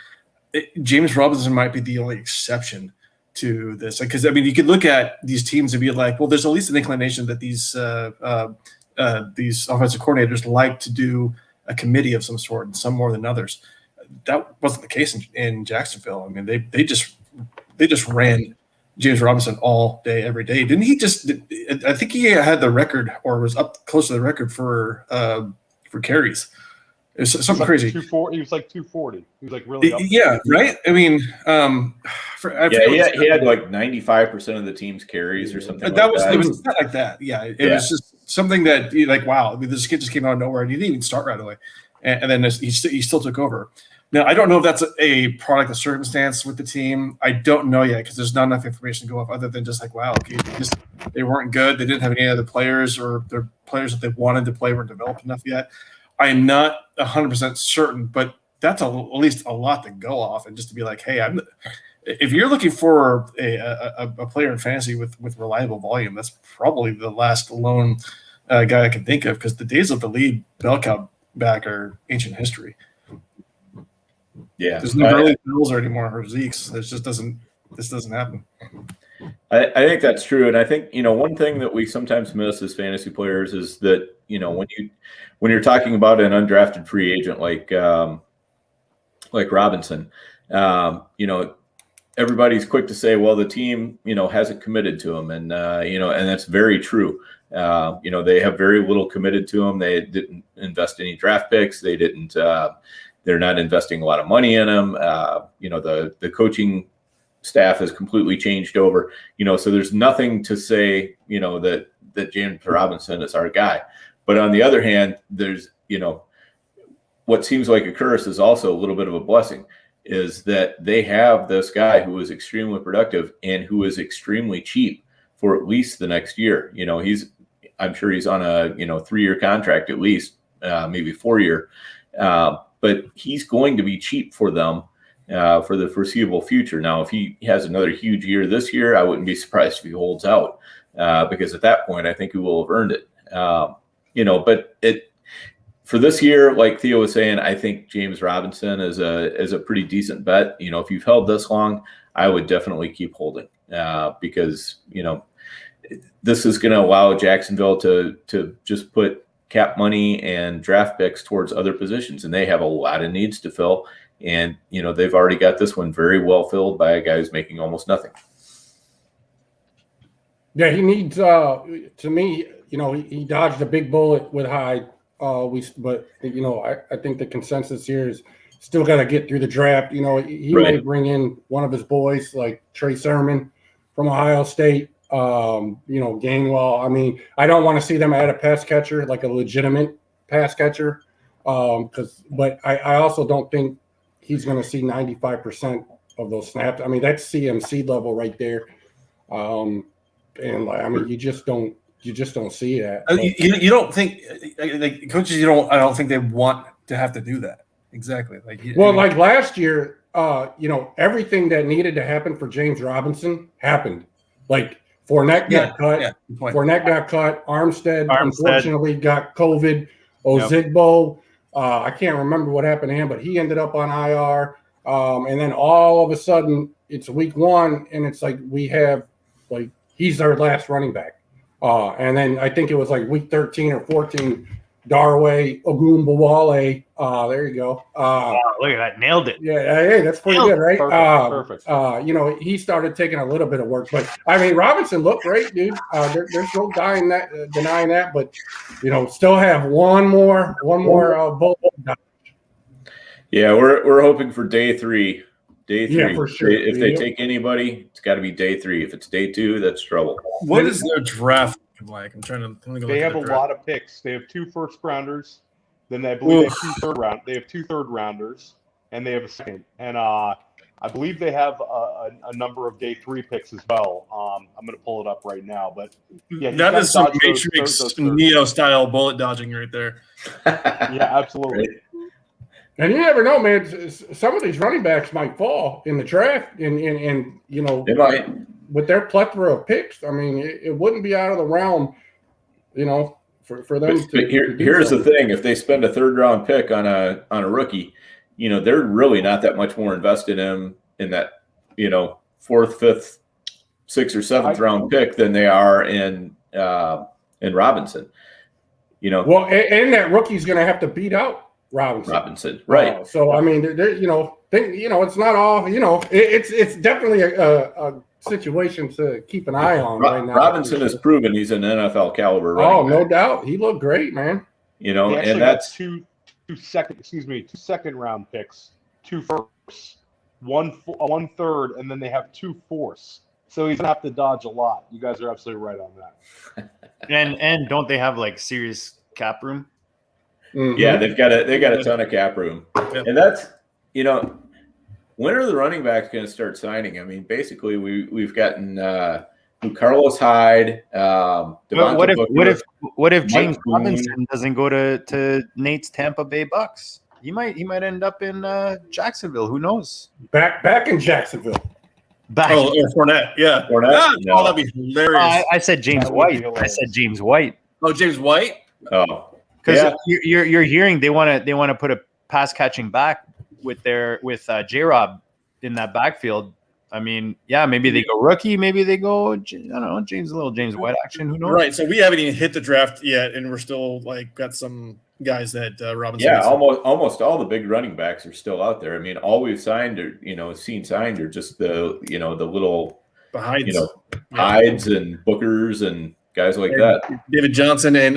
James Robinson might be the only exception to this, because I mean, you could look at these teams and be like, well, there's at least an inclination that these offensive coordinators like to do a committee of some sort, and some more than others. That wasn't the case in Jacksonville. I mean, they just ran James Robinson all day, every day. Didn't he just? I think he had the record, or was up close to the record for carries. It was something crazy. He was like 240. He was like really up. Yeah, right. I mean, he had like 95% of the team's carries or something. It was not like that. Yeah, it was just something that like, wow. I mean, this kid just came out of nowhere, and he didn't even start right away, and then he still took over. Now, I don't know if that's a product of circumstance with the team. I don't know yet, because there's not enough information to go off other than just like, wow, okay, they weren't good. They didn't have any other players, or their players that they wanted to play weren't developed enough yet. I'm not 100% certain, but that's at least a lot to go off, and just to be like, hey, if you're looking for a player in fantasy with reliable volume, that's probably the last lone guy I can think of, because the days of the lead bell cow back are ancient history. Yeah, there's no early Bills anymore, or Zeke's. This doesn't happen. I think that's true, and I think one thing that we sometimes miss as fantasy players is that when you're talking about an undrafted free agent like Robinson, everybody's quick to say, well, the team hasn't committed to him, and and that's very true. They have very little committed to him. They didn't invest any draft picks. They didn't. They're not investing a lot of money in him. The coaching staff has completely changed over. So there's nothing to say, that James Robinson is our guy. But on the other hand, there's, what seems like a curse is also a little bit of a blessing, is that they have this guy who is extremely productive and who is extremely cheap for at least the next year. I'm sure he's on a 3-year contract at least, maybe 4-year. But he's going to be cheap for them for the foreseeable future. Now, if he has another huge year this year, I wouldn't be surprised if he holds out, because at that point, I think he will have earned it. But for this year, like Theo was saying, I think James Robinson is a pretty decent bet. If you've held this long, I would definitely keep holding, because this is going to allow Jacksonville to just put cap money and draft picks towards other positions, and they have a lot of needs to fill. And they've already got this one very well filled by a guy who's making almost nothing. Yeah, he needs. To me, he dodged a big bullet with Hyde. But I think the consensus here is still got to get through the draft. He may bring in one of his boys like Trey Sermon from Ohio State. Gainwell. I mean, I don't want to see them add a pass catcher, like a legitimate pass catcher. But I also don't think he's going to see 95% of those snaps. I mean, that's CMC level right there. And I mean, you just don't see that. You don't think like coaches? I don't think they want to have to do that. Exactly. Like last year, everything that needed to happen for James Robinson happened. Like Fournette got cut. Yeah, Fournette got cut. Armstead unfortunately got COVID. Ozigbo, I can't remember what happened to him, but he ended up on IR. And then all of a sudden, it's week 1, and it's like we have he's our last running back. And then I think it was like week 13 or 14. Darway Ogunbowale. There you go. Look at that. Nailed it. Yeah, hey, that's pretty good, right? Perfect. He started taking a little bit of work, but I mean, Robinson looked great, dude. There's no denying that, but still have one more bullet. Yeah, we're hoping for day 3. Day 3. Yeah, for sure. If they take anybody, it's got to be day 3. If it's day 2, that's trouble. What is their draft like? I'm trying to. They have a lot of picks. They have 2 first-rounders. Then I believe they have 2 third-rounders, and they have a second. And I believe they have a number of day 3 picks as well. I'm going to pull it up right now, but yeah, that is some Matrix Neo style bullet dodging right there. Yeah, absolutely. Right. And you never know, man. Some of these running backs might fall in the draft, and they might. With their plethora of picks, I mean, it wouldn't be out of the realm, for them to. Here's the thing: if they spend a 3rd round pick on a rookie, they're really not that much more invested in that 4th, 5th, 6th, or 7th round pick than they are in Robinson. Well, and that rookie's going to have to beat out Robinson, right? So I mean, it's not all. It's definitely a situation to keep an eye on right now. Robinson has proven he's an NFL caliber running back. No doubt. He looked great, man. And that's two second round picks, 2 firsts, one third, and then they have 2 fourths. So he's gonna have to dodge a lot. You guys are absolutely right on that. And don't they have serious cap room? Mm-hmm. Yeah, they got a ton of cap room. Yep. And that's when are the running backs going to start signing? I mean, basically, we've gotten Carlos Hyde. What if James Boone. Robinson doesn't go to Nate's Tampa Bay Bucks? He might end up in Jacksonville. Who knows? Back in Jacksonville. Or Fournette. Yeah. Fournette? No. Oh, that'd be hilarious. I said James White. I said James White. Oh, James White. Oh, because you're hearing they want to put a pass catching back with J-Rob in that backfield. I mean, yeah, maybe they go rookie, maybe they go, I don't know, James White action. Who knows? Right. So we haven't even hit the draft yet, and we're still got some guys that Robinson. Yeah, almost all the big running backs are still out there. I mean, all we've signed or seen signed are just the the little behind Hydes and Bookers and guys like that. David Johnson and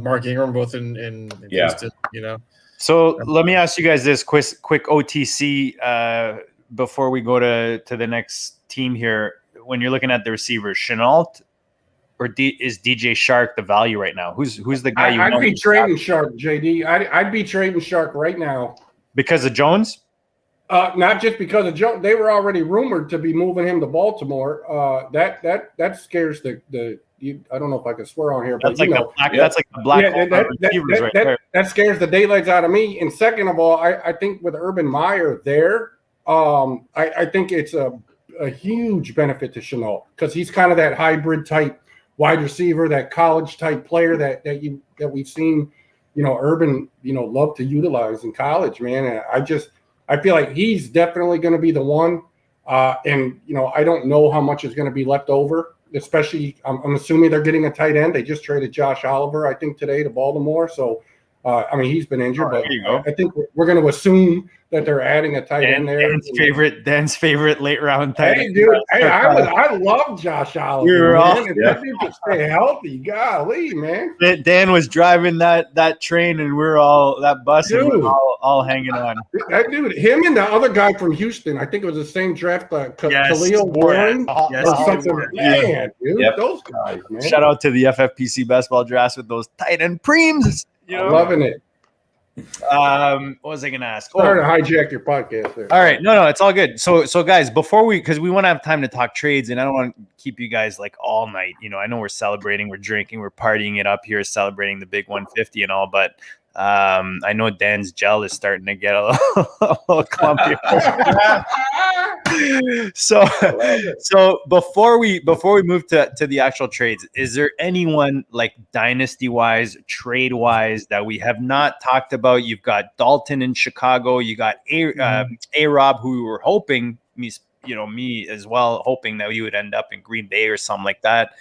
Mark Ingram both in Houston, So let me ask you guys this quick OTC before we go to the next team here. When you're looking at the receivers, Chenault or is DJ Shark the value right now? Who's the guy you want? I'd be trading Shark, JD. I'd be trading Shark right now. Because of Jones? Not just because of Jones. They were already rumored to be moving him to Baltimore. That scares I don't know if I can swear on here, but that's like the black receivers right there. That scares the daylights out of me. And second of all, I think with Urban Meyer there, I think it's a huge benefit to Chenault because he's kind of that hybrid type wide receiver, that college type player that we've seen, Urban, love to utilize in college, man. And I feel like he's definitely going to be the one. And I don't know how much is going to be left over. Especially, I'm assuming they're getting a tight end. They just traded Josh Oliver, I think, today to Baltimore. So, he's been injured, but I think we're going to assume that they're adding a tight end there. Dan's favorite late round tight end. Dude, I love Josh Oliver. That dude can stay healthy. Golly, man. Dan was driving that train, and we're all that bus, and we're all hanging on. That dude, him and the other guy from Houston, I think it was the same draft, Khalil Warren. Man, dude, those guys, man. Shout out to the FFPC best ball drafts with those tight end preems. Loving it. What was I gonna ask? Sorry to hijack your podcast there. All right, no, it's all good. So guys, because we want to have time to talk trades, and I don't want to keep you guys like all night. You know, I know we're celebrating, we're drinking, we're partying it up here, celebrating the big 150 and all, but I know Dan's gel is starting to get a little clumpy. So before we move to the actual trades, is there anyone like dynasty wise, trade wise that we have not talked about? You've got Dalton in Chicago, you got A-Rob, who we were hoping, me as well, hoping that he would end up in Green Bay or something like that.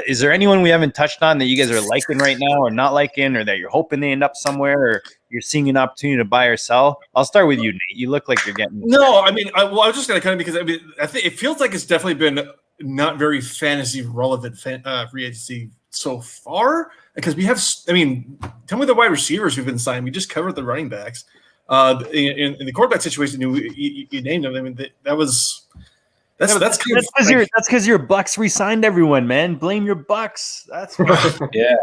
Is there anyone we haven't touched on that you guys are liking right now or not liking, or that you're hoping they end up somewhere, or you're seeing an opportunity to buy or sell? I'll start with you, Nate. You look like you're getting. No, I mean, I was just going to kind of, because I think it feels like it's definitely been not very fantasy relevant free agency so far, because we have, I mean, tell me the wide receivers who've been signed. We just covered the running backs. In the quarterback situation, you named them. I mean, that's because your Bucks re-signed everyone, man. Blame your Bucks. That's why. Yeah.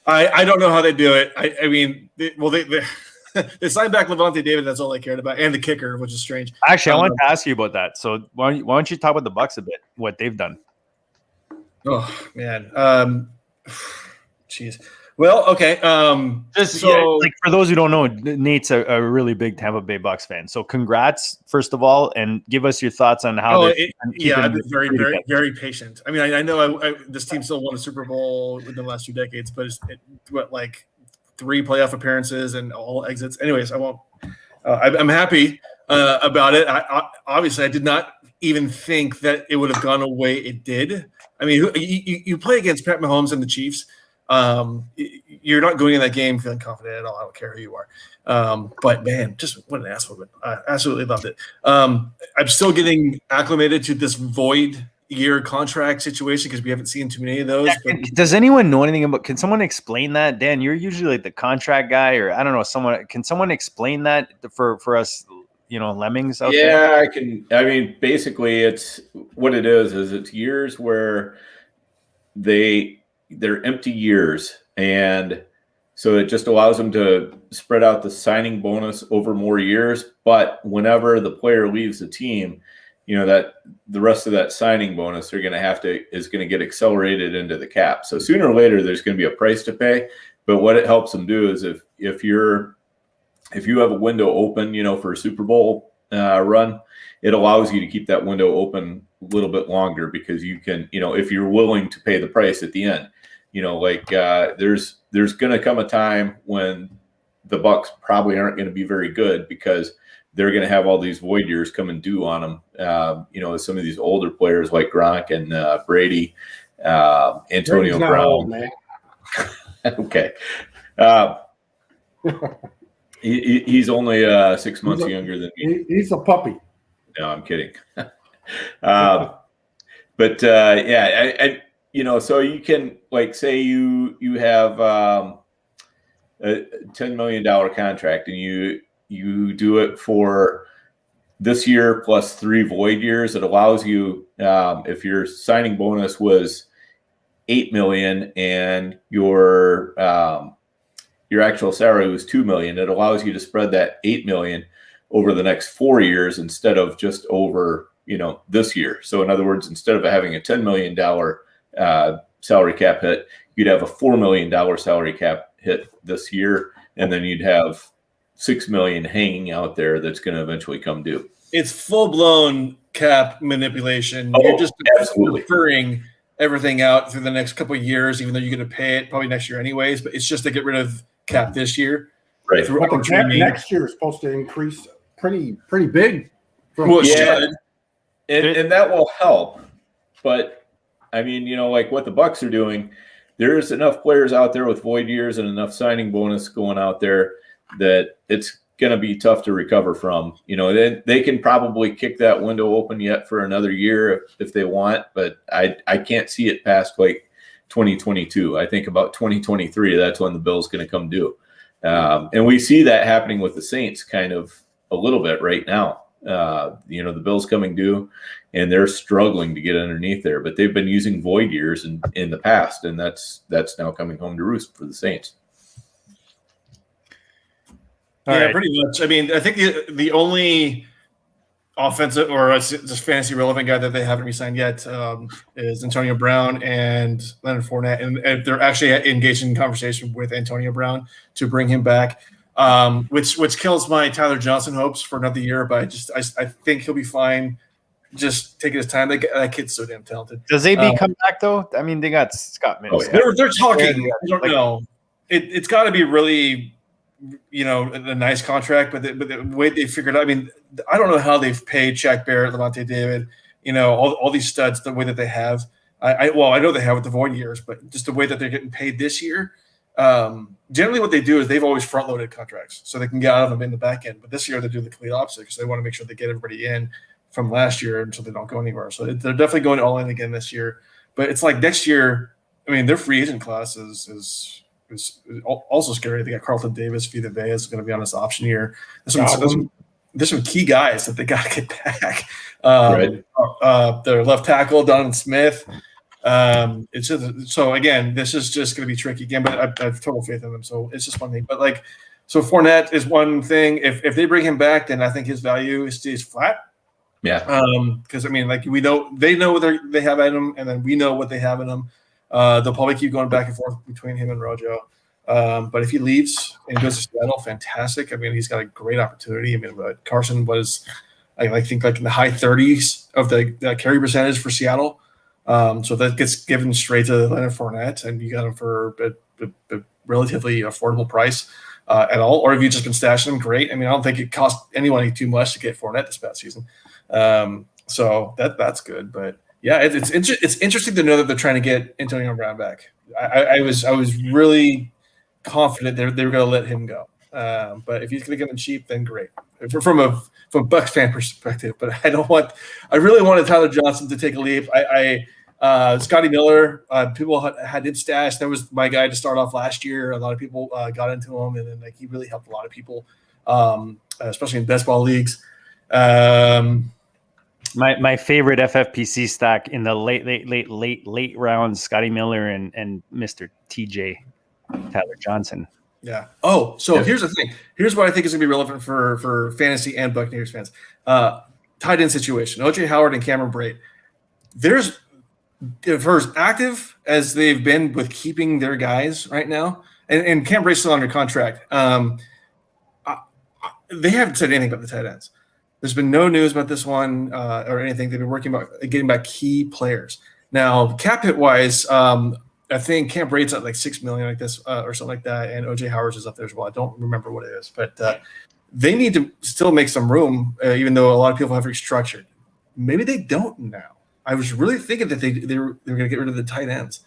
I don't know how they do it. I mean, they signed back Levante David. That's all I cared about, and the kicker, which is strange. Actually, I wanted to ask you about that. So why don't you talk about the Bucks a bit? What they've done? Oh man, jeez. Well, okay. Like for those who don't know, Nate's a really big Tampa Bay Bucks fan. So congrats, first of all, and give us your thoughts on how. I've been very, very, very patient. I mean, I know this team still won a Super Bowl in the last 2 decades, but like 3 playoff appearances and all exits. Anyways, I won't. I'm happy about it. Obviously, I did not even think that it would have gone away. It did. I mean, you play against Pat Mahomes and the Chiefs. You're not going in that game feeling confident at all. I don't care who you are. But man, just what an asshole. I absolutely loved it. I'm still getting acclimated to this void year contract situation because we haven't seen too many of those. Yeah, does anyone know anything about? Can someone explain that? Dan, you're usually like the contract guy, or I don't know. Can someone explain that for us? Lemmings out there? Yeah, I can. I mean, basically, it's what it is it's years where they're empty years, and so it just allows them to spread out the signing bonus over more years. But whenever the player leaves the team, that the rest of that signing bonus is going to get accelerated into the cap. So sooner or later, there's going to be a price to pay. But what it helps them do is if you have a window open, for a Super Bowl run, it allows you to keep that window open a little bit longer because you can, if you're willing to pay the price at the end. There's going to come a time when the Bucks probably aren't going to be very good because they're going to have all these void years coming due on them. Some of these older players like Gronk and Brady, Antonio Brown. Old, man. Okay. He's only 6 months younger than me. He's a puppy. No, I'm kidding. So you can say you have a $10 million contract and you do it for this year plus 3 void years. It allows you, if your signing bonus was $8 million and your actual salary was $2 million, it allows you to spread that $8 million over the next 4 years instead of just over, this year. So in other words, instead of having a $10 million salary cap hit, you'd have a $4 million salary cap hit this year, and then you'd have $6 million hanging out there that's going to eventually come due. It's full-blown cap manipulation. Oh, you're just absolutely deferring everything out through the next couple of years, even though you're going to pay it probably next year anyways. But it's just to get rid of cap this year. Right. But the cap next year is supposed to increase pretty big. And that will help. But I mean, what the Bucks are doing, there's enough players out there with void years and enough signing bonus going out there that it's going to be tough to recover from. They can probably kick that window open yet for another year if they want, but I can't see it past 2022. I think about 2023, that's when the bill's going to come due. And we see that happening with the Saints kind of a little bit right now. The bill's coming due and they're struggling to get underneath there, but they've been using void years in the past, and that's now coming home to roost for the Saints. Yeah, right. pretty much. I mean, I think the only offensive or just fantasy relevant guy that they haven't re-signed yet is Antonio Brown and Leonard Fournette, and they're actually engaged in conversation with Antonio Brown to bring him back, which kills my Tyler Johnson hopes for another year. But I think he'll be fine. Just taking his time. That kid's so damn talented. Does AB come back though? I mean, they got Scott Mills. They're talking. I don't know. It's got to be really, a nice contract, but the way they figured out. I mean, I don't know how they've paid Shaq Barrett, Levante David, all these studs the way that they have. I know they have with the void years, but just the way that they're getting paid this year. Generally, what they do is they've always front loaded contracts so they can get out of them in the back end. But this year they do the complete opposite because they want to make sure they get everybody in from last year until they don't go anywhere. So they're definitely going all in again this year. But it's like next year. I mean, their free agent class is also scary. They got Carlton Davis, Vita Vea is going to be on this option year. There's some key guys that they got to get back. Right. Their left tackle, Donovan Smith. It's just, so again, this is just going to be tricky again. But I have total faith in them. So it's just one thing. But so Fournette is one thing. If they bring him back, then I think his value stays flat. Yeah. Because I mean, we know they know what they have in them, and then we know what they have in them. They'll probably keep going back and forth between him and Rojo. But if he leaves and goes to Seattle, fantastic. I mean, he's got a great opportunity. I mean, Carson was, I think, in the high 30s of the carry percentage for Seattle. So that gets given straight to Leonard Fournette, and you got him for a relatively affordable price at all. Or if you've just been stashing him, great. I mean, I don't think it cost anyone too much to get Fournette this past season. So that's good. But yeah, it's interesting to know that they're trying to get Antonio Brown back. I was really confident they were going to let him go. But if he's going to get him cheap, then great. From a Bucs fan perspective, but I really wanted Tyler Johnson to take a leap. Scotty Miller, people had him stashed. That was my guy to start off last year. A lot of people got into him, and then he really helped a lot of people, especially in best ball leagues. My favorite FFPC stack in the late rounds, Scotty Miller and Mr. TJ Tyler Johnson. Yeah. Oh, so here's the thing. Here's what I think is going to be relevant for fantasy and Buccaneers fans. Tight end situation. OJ Howard and Cameron Brate. For as active as they've been with keeping their guys right now, and Cam Brate's still under contract, they haven't said anything about the tight ends. There's been no news about this one or anything. They've been working about getting back key players. Now, cap hit wise, I think Cam Brate's at $6 million like this or something like that, and OJ Howard's is up there as well. I don't remember what it is, but they need to still make some room, even though a lot of people have restructured. Maybe they don't now. I was really thinking that they were going to get rid of the tight ends.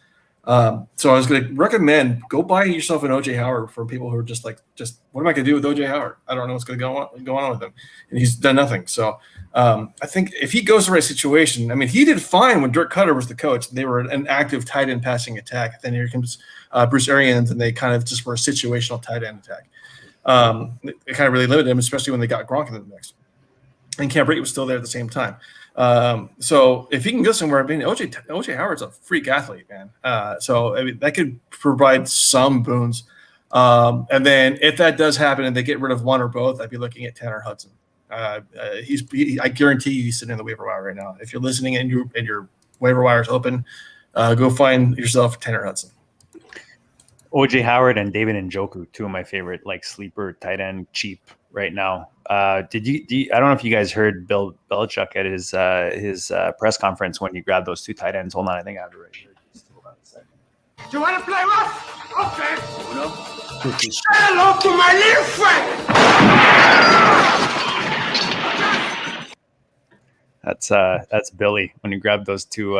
So I was going to recommend go buy yourself an OJ Howard for people who are just what am I going to do with OJ Howard? I don't know what's going to go on with him, and he's done nothing. So I think if he goes to the right situation, I mean, he did fine when Dirk Cutter was the coach. They were an active tight end passing attack. Then here comes Bruce Arians, and they kind of just were a situational tight end attack. It kind of really limited him, especially when they got Gronk in the mix. And Cam Brate was still there at the same time. So if he can go somewhere, I mean, OJ Howard's a freak athlete, man. So I mean, that could provide some boons. And then if that does happen and they get rid of one or both, I'd be looking at Tanner Hudson. I guarantee you he's sitting in the waiver wire right now. If you're listening and your waiver wire is open, go find yourself Tanner Hudson. OJ Howard and David Njoku, two of my favorite sleeper tight end cheap right now. I don't know if you guys heard Bill Belichick at his press conference when he grabbed those two tight ends. Hold on, I think I have it right here. Hold on a second. Do you want to play rough? Okay. Say hello to my little friend. That's Billy when he grabbed those two.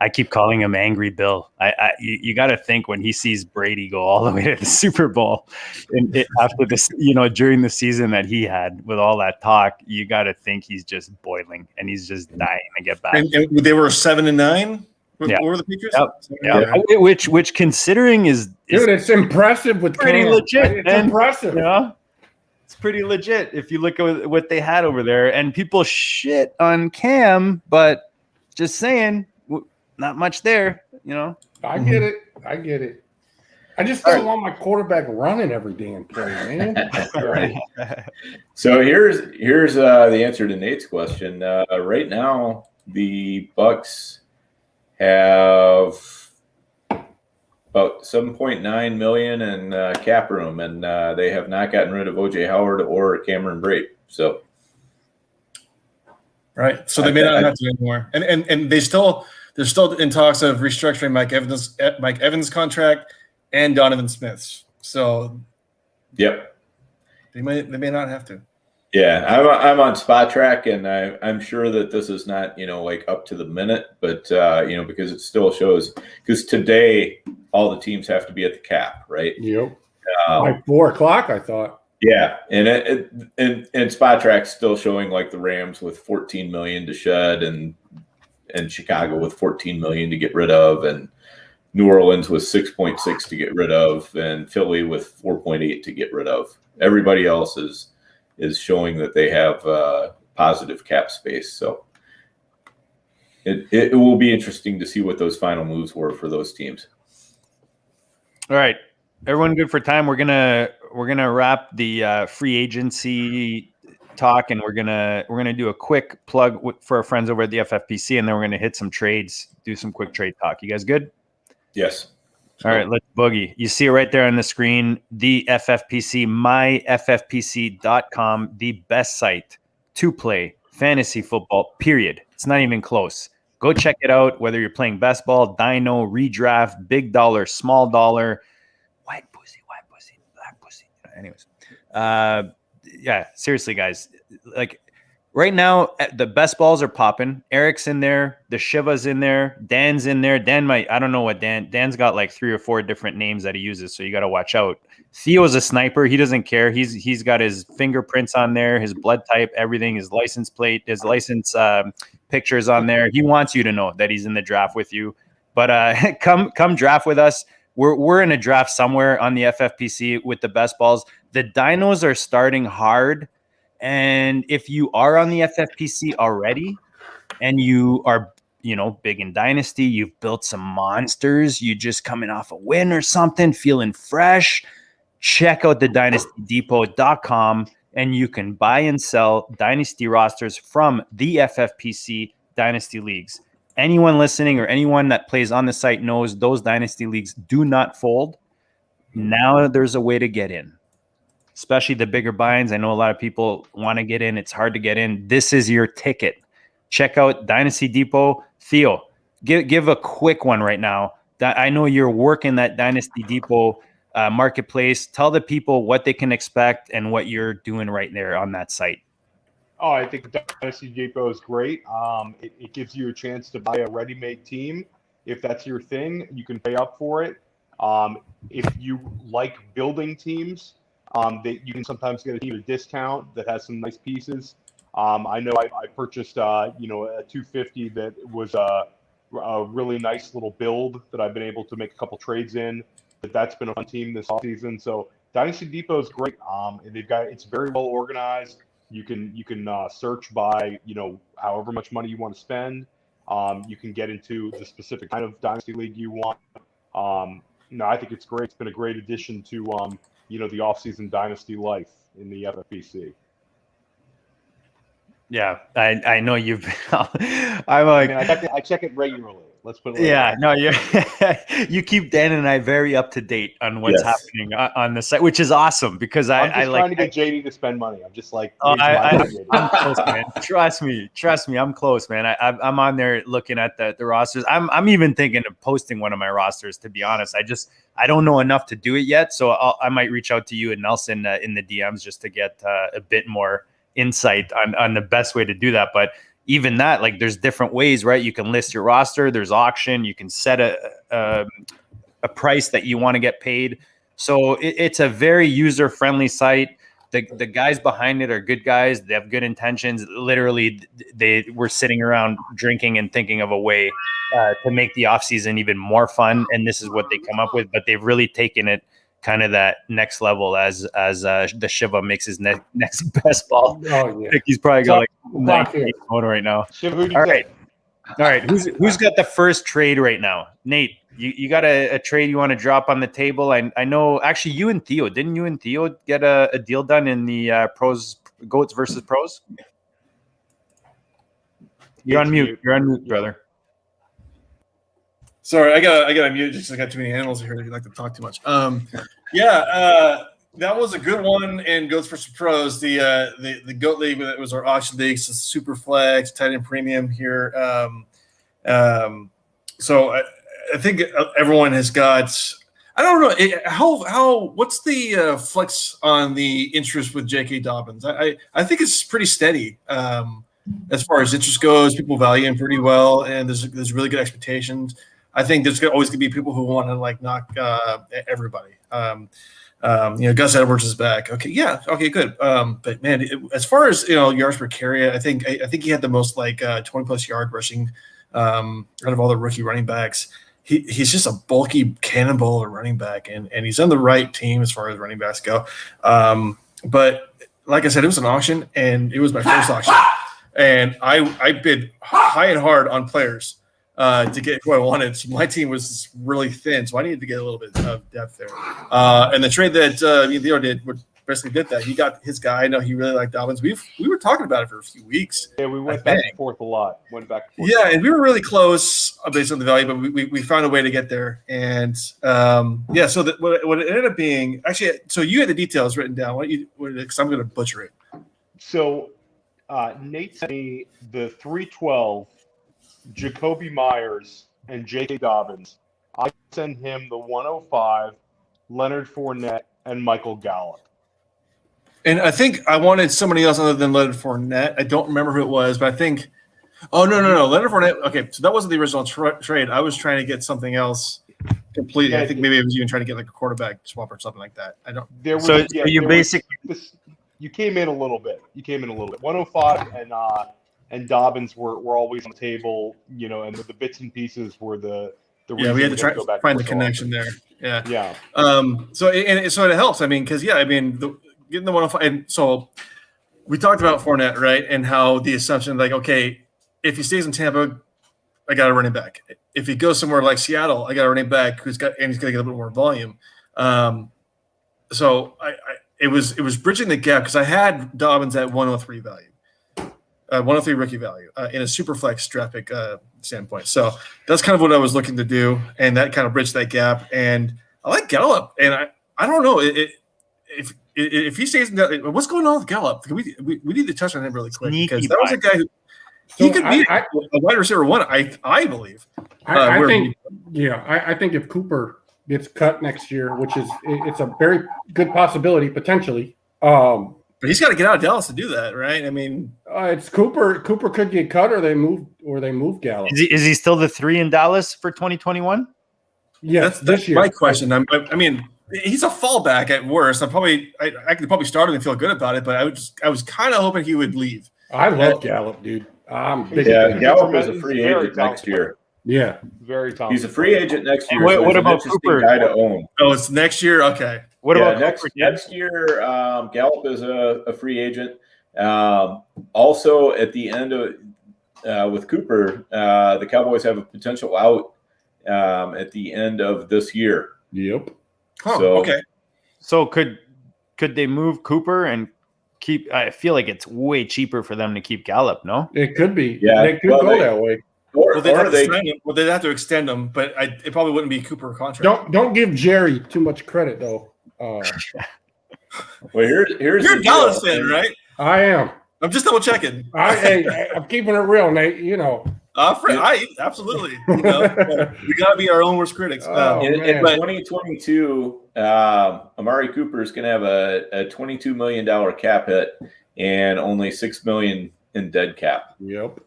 I keep calling him Angry Bill. You got to think when he sees Brady go all the way to the Super Bowl, and after this, during the season that he had with all that talk, you got to think he's just boiling and he's just dying to get back. And they were 7-9. Yeah. What were the Patriots? Yeah. Which considering is dude, it's impressive with pretty Cam. legit. It's impressive. It's pretty legit if you look at what they had over there. And people shit on Cam, but just saying. Not much there, I get it. I just don't want my quarterback running every damn play, man. Right. So here's the answer to Nate's question. Right now, the Bucks have about $7.9 million in cap room, and they have not gotten rid of OJ Howard or Cameron Brate. So, right. So they may not have to anymore, and they're still in talks of restructuring Mike Evans' contract and Donovan Smith's. So, yep, they may not have to. Yeah, I'm on Spot Track, and I'm sure that this is not like up to the minute, but because it still shows, because today all the teams have to be at the cap, right? Yep. Like 4 o'clock, I thought. Yeah, and Spot Track's still showing like the Rams with $14 million to shed, and Chicago with $14 million to get rid of, and New Orleans with 6.6 to get rid of, and Philly with 4.8 to get rid of. Everybody else is showing that they have positive cap space. So it will be interesting to see what those final moves were for those teams. All right, everyone good for time? We're gonna wrap the free agency talk, and we're gonna do a quick plug for our friends over at the FFPC, and then we're gonna hit some trades, do some quick trade talk. You guys good? Yes. All right, let's boogie. You see it right there on the screen, the FFPC, myffpc.com, the best site to play fantasy football, period. It's not even close. Go check it out, whether you're playing best ball, dino, redraft, big dollar, small dollar, white pussy, black pussy. Anyways, yeah, seriously, guys. Like, right now, the best balls are popping. Eric's in there. The Shiva's in there. Dan's in there. I don't know what Dan's got like 3 or 4 different names that he uses, so you got to watch out. Theo's a sniper. He doesn't care. He's got his fingerprints on there, his blood type, everything, his license plate, his license pictures on there. He wants you to know that he's in the draft with you. But come draft with us. We're in a draft somewhere on the FFPC with the best balls. The dinos are starting hard. And if you are on the FFPC already and you are, big in Dynasty, you've built some monsters, you just coming off a win or something, feeling fresh, check out the dynastydepot.com and you can buy and sell Dynasty rosters from the FFPC Dynasty Leagues. Anyone listening or anyone that plays on the site knows those Dynasty Leagues do not fold. Now there's a way to get in. Especially the bigger binds. I know a lot of people want to get in. It's hard to get in. This is your ticket. Check out Dynasty Depot. Theo, give a quick one right now. I know you're working that Dynasty Depot marketplace. Tell the people what they can expect and what you're doing right there on that site. Oh, I think Dynasty Depot is great. It gives you a chance to buy a ready-made team. If that's your thing, you can pay up for it. If you like building teams, that you can sometimes get a team at a discount that has some nice pieces. I know I purchased a 250 that was a really nice little build that I've been able to make a couple trades in. That's been a fun team this offseason. So Dynasty Depot is great. And it's very well organized. You can search by however much money you want to spend. You can get into the specific kind of Dynasty League you want. I think it's great. It's been a great addition to the off-season Dynasty life in the FFPC. Yeah, I know you've. I'm like, I check it regularly. Let's put it. Yeah, no, you keep Dan and I very up to date on what's happening on the site, which is awesome because I'm I like trying to get JD to spend money. I'm just like, I'm close, man. Trust me, I'm close, man. I'm on there looking at the rosters. I'm even thinking of posting one of my rosters. To be honest, I don't know enough to do it yet, so I might reach out to you and Nelson in the DMs just to get a bit more insight on the best way to do that. But even that, like, there's different ways, right? You can list your roster, there's auction, you can set a price that you want to get paid. So it's a very user-friendly site. The guys behind it are good guys. They have good intentions. Literally, they were sitting around drinking and thinking of a way to make the offseason even more fun. And this is what they come up with. But they've really taken it kind of that next level as the Shiva makes his next best ball. Oh, yeah. I think he's probably got like 98 right now. Shiva, All right. Who's got the first trade right now? Nate, You got a trade you want to drop on the table? I know actually you and Theo, didn't you and Theo get a deal done in the pros goats versus pros? You're on mute. You're on mute, brother. Sorry, I got to mute just 'cause I got too many animals here that you like to talk too much. That was a good one in Goats versus Pros. The Goat League, that was our auction league, so super flex, tight end premium here. So I think everyone has got. I don't know what's the flex on the interest with J.K. Dobbins. I think it's pretty steady as far as interest goes. People value him pretty well, and there's really good expectations. I think there's always going to be people who want to like knock everybody. Gus Edwards is back. Okay, yeah, okay, good. But man, as far as yards per carry, I think he had the most 20+ yard rushing out of all the rookie running backs. He's just a bulky cannonball of running back, and he's on the right team as far as running backs go. But like I said, it was an auction, and it was my first auction, and I bid high and hard on players to get who I wanted. So my team was really thin, so I needed to get a little bit of depth there. And the trade that Theo did basically did that. He got his guy. I know he really liked Dobbins. We were talking about it for a few weeks. Yeah, we went back and forth a lot. Yeah, and we were really close based on the value, but we found a way to get there. And so what it ended up being, actually, so you had the details written down. Because I'm going to butcher it. So Nate sent me the 312, Jacoby Myers, and J.K. Dobbins. I sent him the 105, Leonard Fournette, and Michael Gallup. And I think I wanted somebody else other than Leonard Fournette. I don't remember who it was, but I think – no. Leonard Fournette – okay, so that wasn't the original trade. I was trying to get something else completely. I think maybe I was even trying to get like a quarterback swap or something like that. I don't – You came in a little bit. 105 and Dobbins were always on the table, and the bits and pieces were the reason we had to try to go back find the connection there. Yeah. Yeah. So it helps. I mean, because getting the 105, and so we talked about Fournette, right? And how the assumption, like, okay, if he stays in Tampa, I got a running back. If he goes somewhere like Seattle, I got a running back he's going to get a little bit more volume. So it was bridging the gap because I had Dobbins at 103 value. 103 rookie value in a super flex draft pick standpoint. So that's kind of what I was looking to do, and that kind of bridged that gap. And I like Gallup, and I don't know if he stays in that. What's going on with Gallup? We need to touch on him really quick because that was a guy who he could be a wide receiver one. I believe. I think if Cooper gets cut next year, which it's a very good possibility potentially. But he's got to get out of Dallas to do that, right? I mean, it's Cooper. Cooper could get cut, or they move Gallup. Is he still the 3 in Dallas for 2021? Yeah, that's my question. I mean, he's a fallback at worst. I could probably start him and feel good about it, but I was kind of hoping he would leave. I love Gallup, dude. Gallup is a free agent next year. Yeah, very talented. He's a free agent next year. What about Cooper? Guy to own. Oh, it's next year. Okay. What about next year? Gallup is a free agent. Also, at the end of with Cooper, the Cowboys have a potential out at the end of this year. Yep. Okay. So could they move Cooper and keep? I feel like it's way cheaper for them to keep Gallup. No, it could be. Yeah, they could go that way. They'd have to extend them, but it probably wouldn't be Cooper contract. Don't give Jerry too much credit though. Well, here's you're a Dallas fan, right? I am. I'm just double checking. I'm keeping it real, Nate. Absolutely. We got to be our own worst critics. In 2022, Amari Cooper is going to have a $22 million cap hit and only $6 million in dead cap. Yep.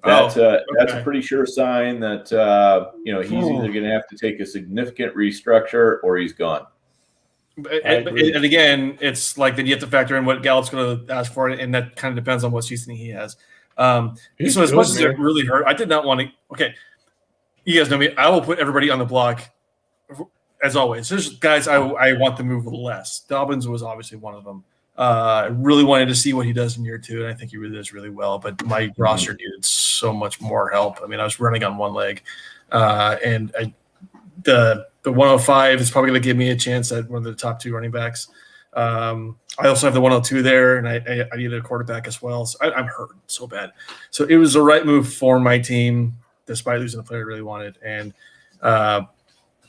That's a pretty sure sign that he's either going to have to take a significant restructure or he's gone. And again, it's like then you have to factor in what Gallup's going to ask for, and that kind of depends on what seasoning he has. So as much as it really hurt, I did not want to. Okay, you guys know me. I will put everybody on the block as always. There's guys I want to move less. Dobbins was obviously one of them. I really wanted to see what he does in year 2, and I think he really does really well. But my roster needed so much more help. I mean, I was running on one leg, and the 105 is probably going to give me a chance at one of the top 2 running backs. I also have the 102 there, and I needed a quarterback as well. So I'm hurting so bad. So it was the right move for my team, despite losing the player I really wanted. And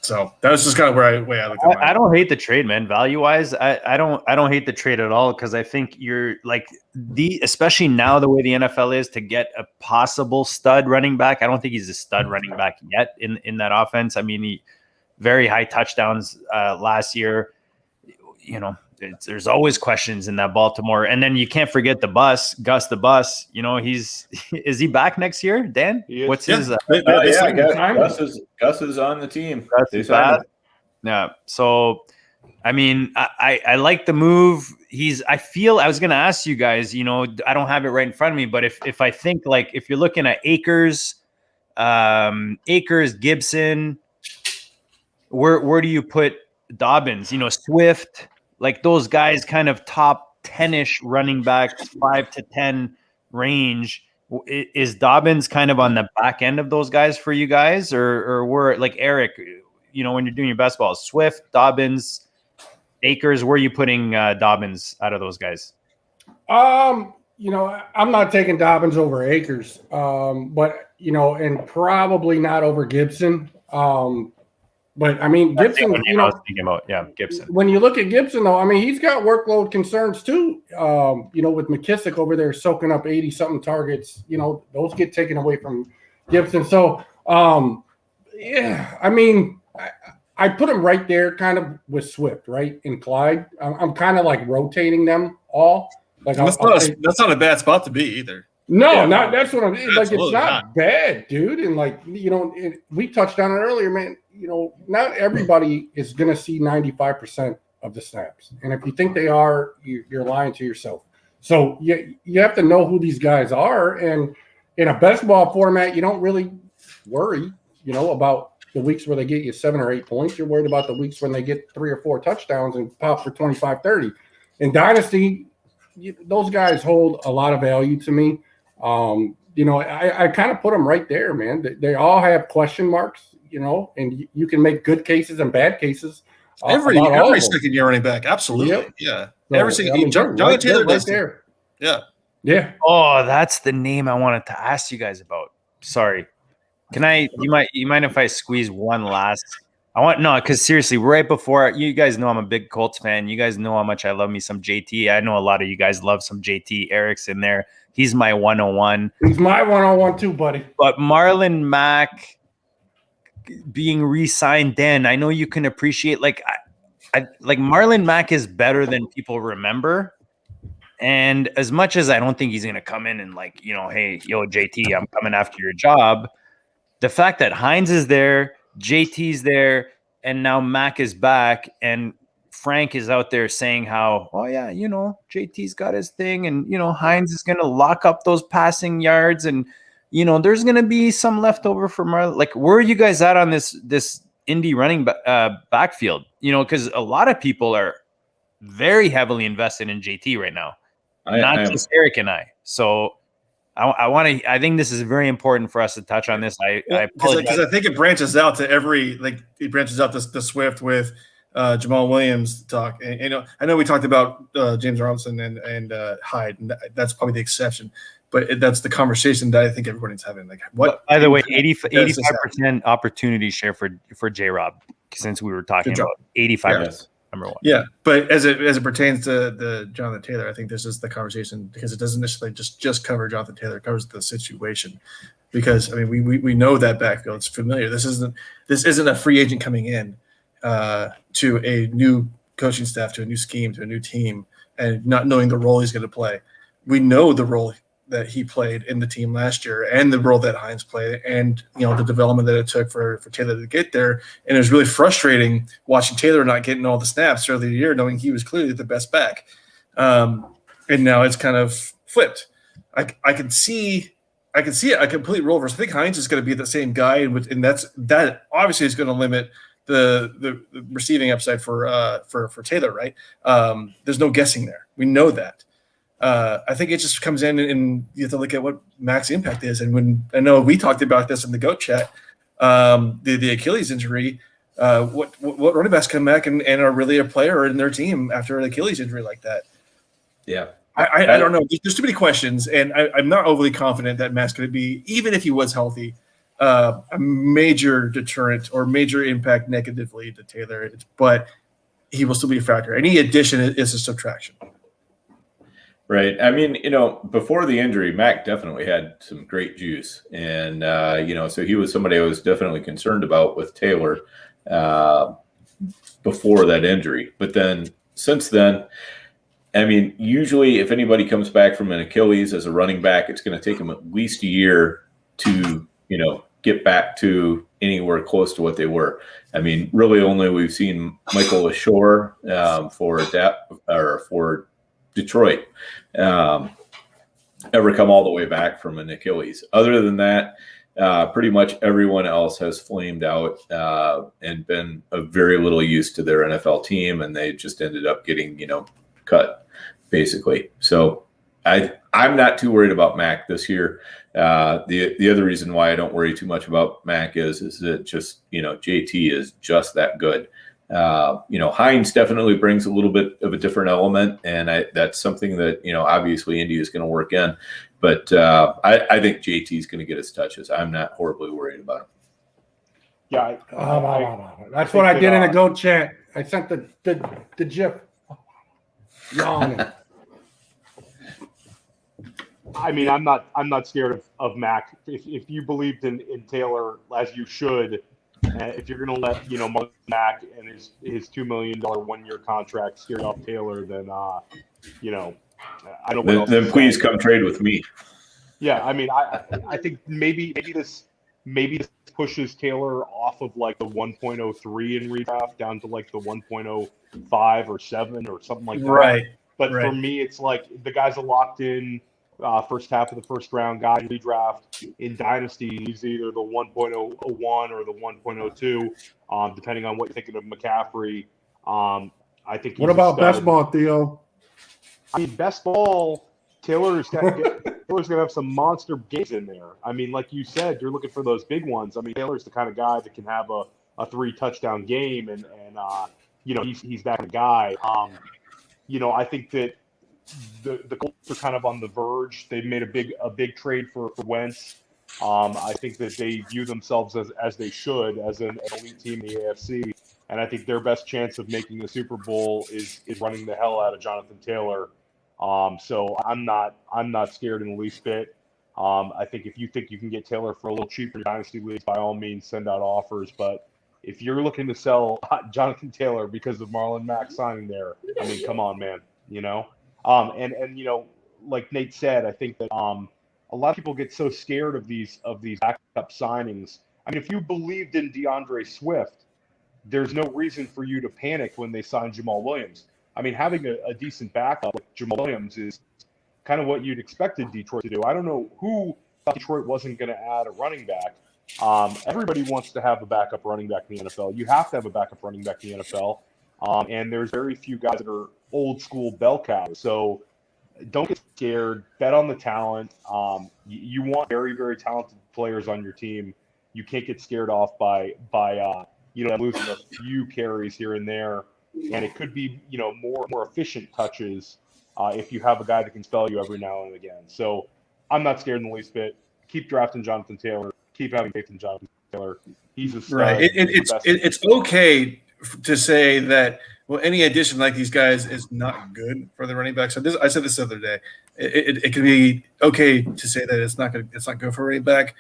so that was just kind of where I looked at I don't hate the trade, man. Value wise, I don't hate the trade at all, because I think you're like especially now the way the NFL is, to get a possible stud running back. I don't think he's a stud running back yet in that offense. I mean, he very high touchdowns last year. You know, there's always questions in that Baltimore, and then you can't forget the bus, Gus the bus. You know, is he back next year, Dan? What's his? Gus is on the team. Gus is bad. Yeah. So, I mean, I like the move. I was going to ask you guys. You know, I don't have it right in front of me, but if I think, like, if you're looking at Akers, Gibson, where do you put Dobbins? You know, Swift. Like those guys, kind of top 10-ish running backs, 5 to 10 range. Is Dobbins kind of on the back end of those guys for you guys, or we're like Eric? You know, when you're doing your best balls, Swift, Dobbins, Akers. Where are you putting Dobbins out of those guys? You know, I'm not taking Dobbins over Akers, but you know, and probably not over Gibson. But I mean, Gibson, you know, I was thinking about, Gibson. When you look at Gibson, though, I mean, he's got workload concerns too. You know, with McKissick over there soaking up 80-something targets, you know, those get taken away from Gibson. So, yeah, I mean, I put him right there, kind of with Swift, right, and Clyde. I'm kind of like rotating them all. Like that's not a bad spot to be either. No, not that's what I'm like. It's not bad, dude. And like, you know, we touched on it earlier, man. You know, not everybody is going to see 95% of the snaps, and if you think they are, you're lying to yourself. So you have to know who these guys are, and in a best ball format, you don't really worry, you know, about the weeks where they get you 7 or 8 points. You're worried about the weeks when they get 3 or 4 touchdowns and pop for 25, 30. In Dynasty, those guys hold a lot of value to me. You know, I kind of put them right there, man. They all have question marks, you know, and you can make good cases and bad cases. Every second year running back, absolutely, yep. Yeah. So, every second, Jonathan Taylor right there. Yeah, yeah. Oh, that's the name I wanted to ask you guys about. Sorry, you mind if I squeeze one last? Because seriously, right before, you guys know I'm a big Colts fan. You guys know how much I love me some JT. I know a lot of you guys love some JT. Eric's in there. He's my 101. He's my 101 too, buddy. But Marlon Mack being re-signed, Dan, I know you can appreciate, like, I like Marlon Mack is better than people remember. And as much as I don't think he's going to come in and, like, you know, hey, yo, JT, I'm coming after your job. The fact that Hines is there, JT's there, and now Mack is back, and Frank is out there saying how, oh yeah, you know, JT's got his thing, and, you know, Hines is going to lock up those passing yards, and, you know, there's going to be some leftover for Marlon. Like, where are you guys at on this indie running backfield? You know, because a lot of people are very heavily invested in JT right now, not just Eric and I. So I think this is very important for us to touch on this. Because I think it branches out to it branches out to Swift with Jamal Williams talk. And, you know, I know we talked about James Robinson and Hyde, and that's probably the exception. But that's the conversation that I think everybody's having. Like, what? By the way, 85% opportunity share for J-Rob, since we were talking about 85%. Number one. Yeah, but as it pertains to the Jonathan Taylor, I think this is the conversation, because it doesn't necessarily just cover Jonathan Taylor, it covers the situation. Because I mean, we know that backfield, it's familiar. This isn't a free agent coming in to a new coaching staff, to a new scheme, to a new team, and not knowing the role he's going to play. We know the role that he played in the team last year, and the role that Hines played, and, you know, the development that it took for Taylor to get there. And it was really frustrating watching Taylor not getting all the snaps early in the year, knowing he was clearly the best back. And now it's kind of flipped. I can see a complete role reversal. I think Hines is going to be the same guy, and that obviously is going to limit the receiving upside for Taylor, right? There's no guessing there. We know that. I think it just comes in, and you have to look at what Mack's impact is. And when I know we talked about this in the GOAT chat, the Achilles injury, what running backs come back and are really a player in their team after an Achilles injury like that? Yeah. I don't know. There's too many questions, and I'm not overly confident that Matt's going to be, even if he was healthy, a major deterrent or major impact negatively to Taylor. But he will still be a factor. Any addition is a subtraction. Right. I mean, before the injury, Mac definitely had some great juice. And, so he was somebody I was definitely concerned about with Taylor before that injury. But then since then, I mean, usually if anybody comes back from an Achilles as a running back, it's going to take them at least a year to, get back to anywhere close to what they were. I mean, really only we've seen Michael Ashore for Detroit ever come all the way back from an Achilles. Other than that, pretty much everyone else has flamed out and been of very little use to their NFL team, and they just ended up getting, cut, basically. So I'm not too worried about Mac this year. The other reason why I don't worry too much about Mac is that just, JT is just that good. Hines definitely brings a little bit of a different element, and that's something that, obviously Indy is going to work in. But I think JT is going to get his touches. I'm not horribly worried about him. Yeah, that's what I did in the GOAT chat. I sent the GIF. Yawning. I mean, I'm not scared of Mac. If you believed in Taylor as you should, if you're going to let Mac and his $2 million 1-year contract scare off Taylor, then I don't. Then please come trade with me. Yeah, I mean, I think maybe this pushes Taylor off of like the 1.03 in redraft down to like the 1.05 or 7 or something like that. Right. But for me, it's like the guy's a locked in first half of the first round guy in redraft. In Dynasty, he's either the 1.01 or the 1.02, depending on what you're thinking of McCaffrey. I think. What about best ball, Theo? I mean, best ball. Taylor's gonna have some monster games in there. I mean, like you said, you're looking for those big ones. I mean, Taylor's the kind of guy that can have a 3-touchdown game, and he's that kind of guy. I think that the Colts are kind of on the verge. They've made a big trade for Wentz. I think that they view themselves as they should, as an elite team in the AFC. And I think their best chance of making the Super Bowl is running the hell out of Jonathan Taylor. So I'm not scared in the least bit. I think if you think you can get Taylor for a little cheaper in Dynasty leagues, by all means send out offers. But if you're looking to sell Jonathan Taylor because of Marlon Mack signing there, I mean, come on, man. And like Nate said, I think that a lot of people get so scared of these backup signings. I mean, if you believed in DeAndre Swift, there's no reason for you to panic when they sign Jamal Williams. I mean, having a decent backup like Jamal Williams is kind of what you'd expected Detroit to do. I don't know who thought Detroit wasn't going to add a running back. Everybody wants to have a backup running back in the NFL. You have to have a backup running back in the NFL. And there's very few guys that are old school bell cows. So don't get scared. Bet on the talent. You want very, very talented players on your team. You can't get scared off by losing a few carries here and there. And it could be, more efficient touches if you have a guy that can spell you every now and again. So I'm not scared in the least bit. Keep drafting Jonathan Taylor. Keep having faith in Jonathan Taylor. He's a stud. Right. It's okay to say that, well, any addition like these guys is not good for the running backs. I said this the other day. It can be okay to say that it's not good for running back,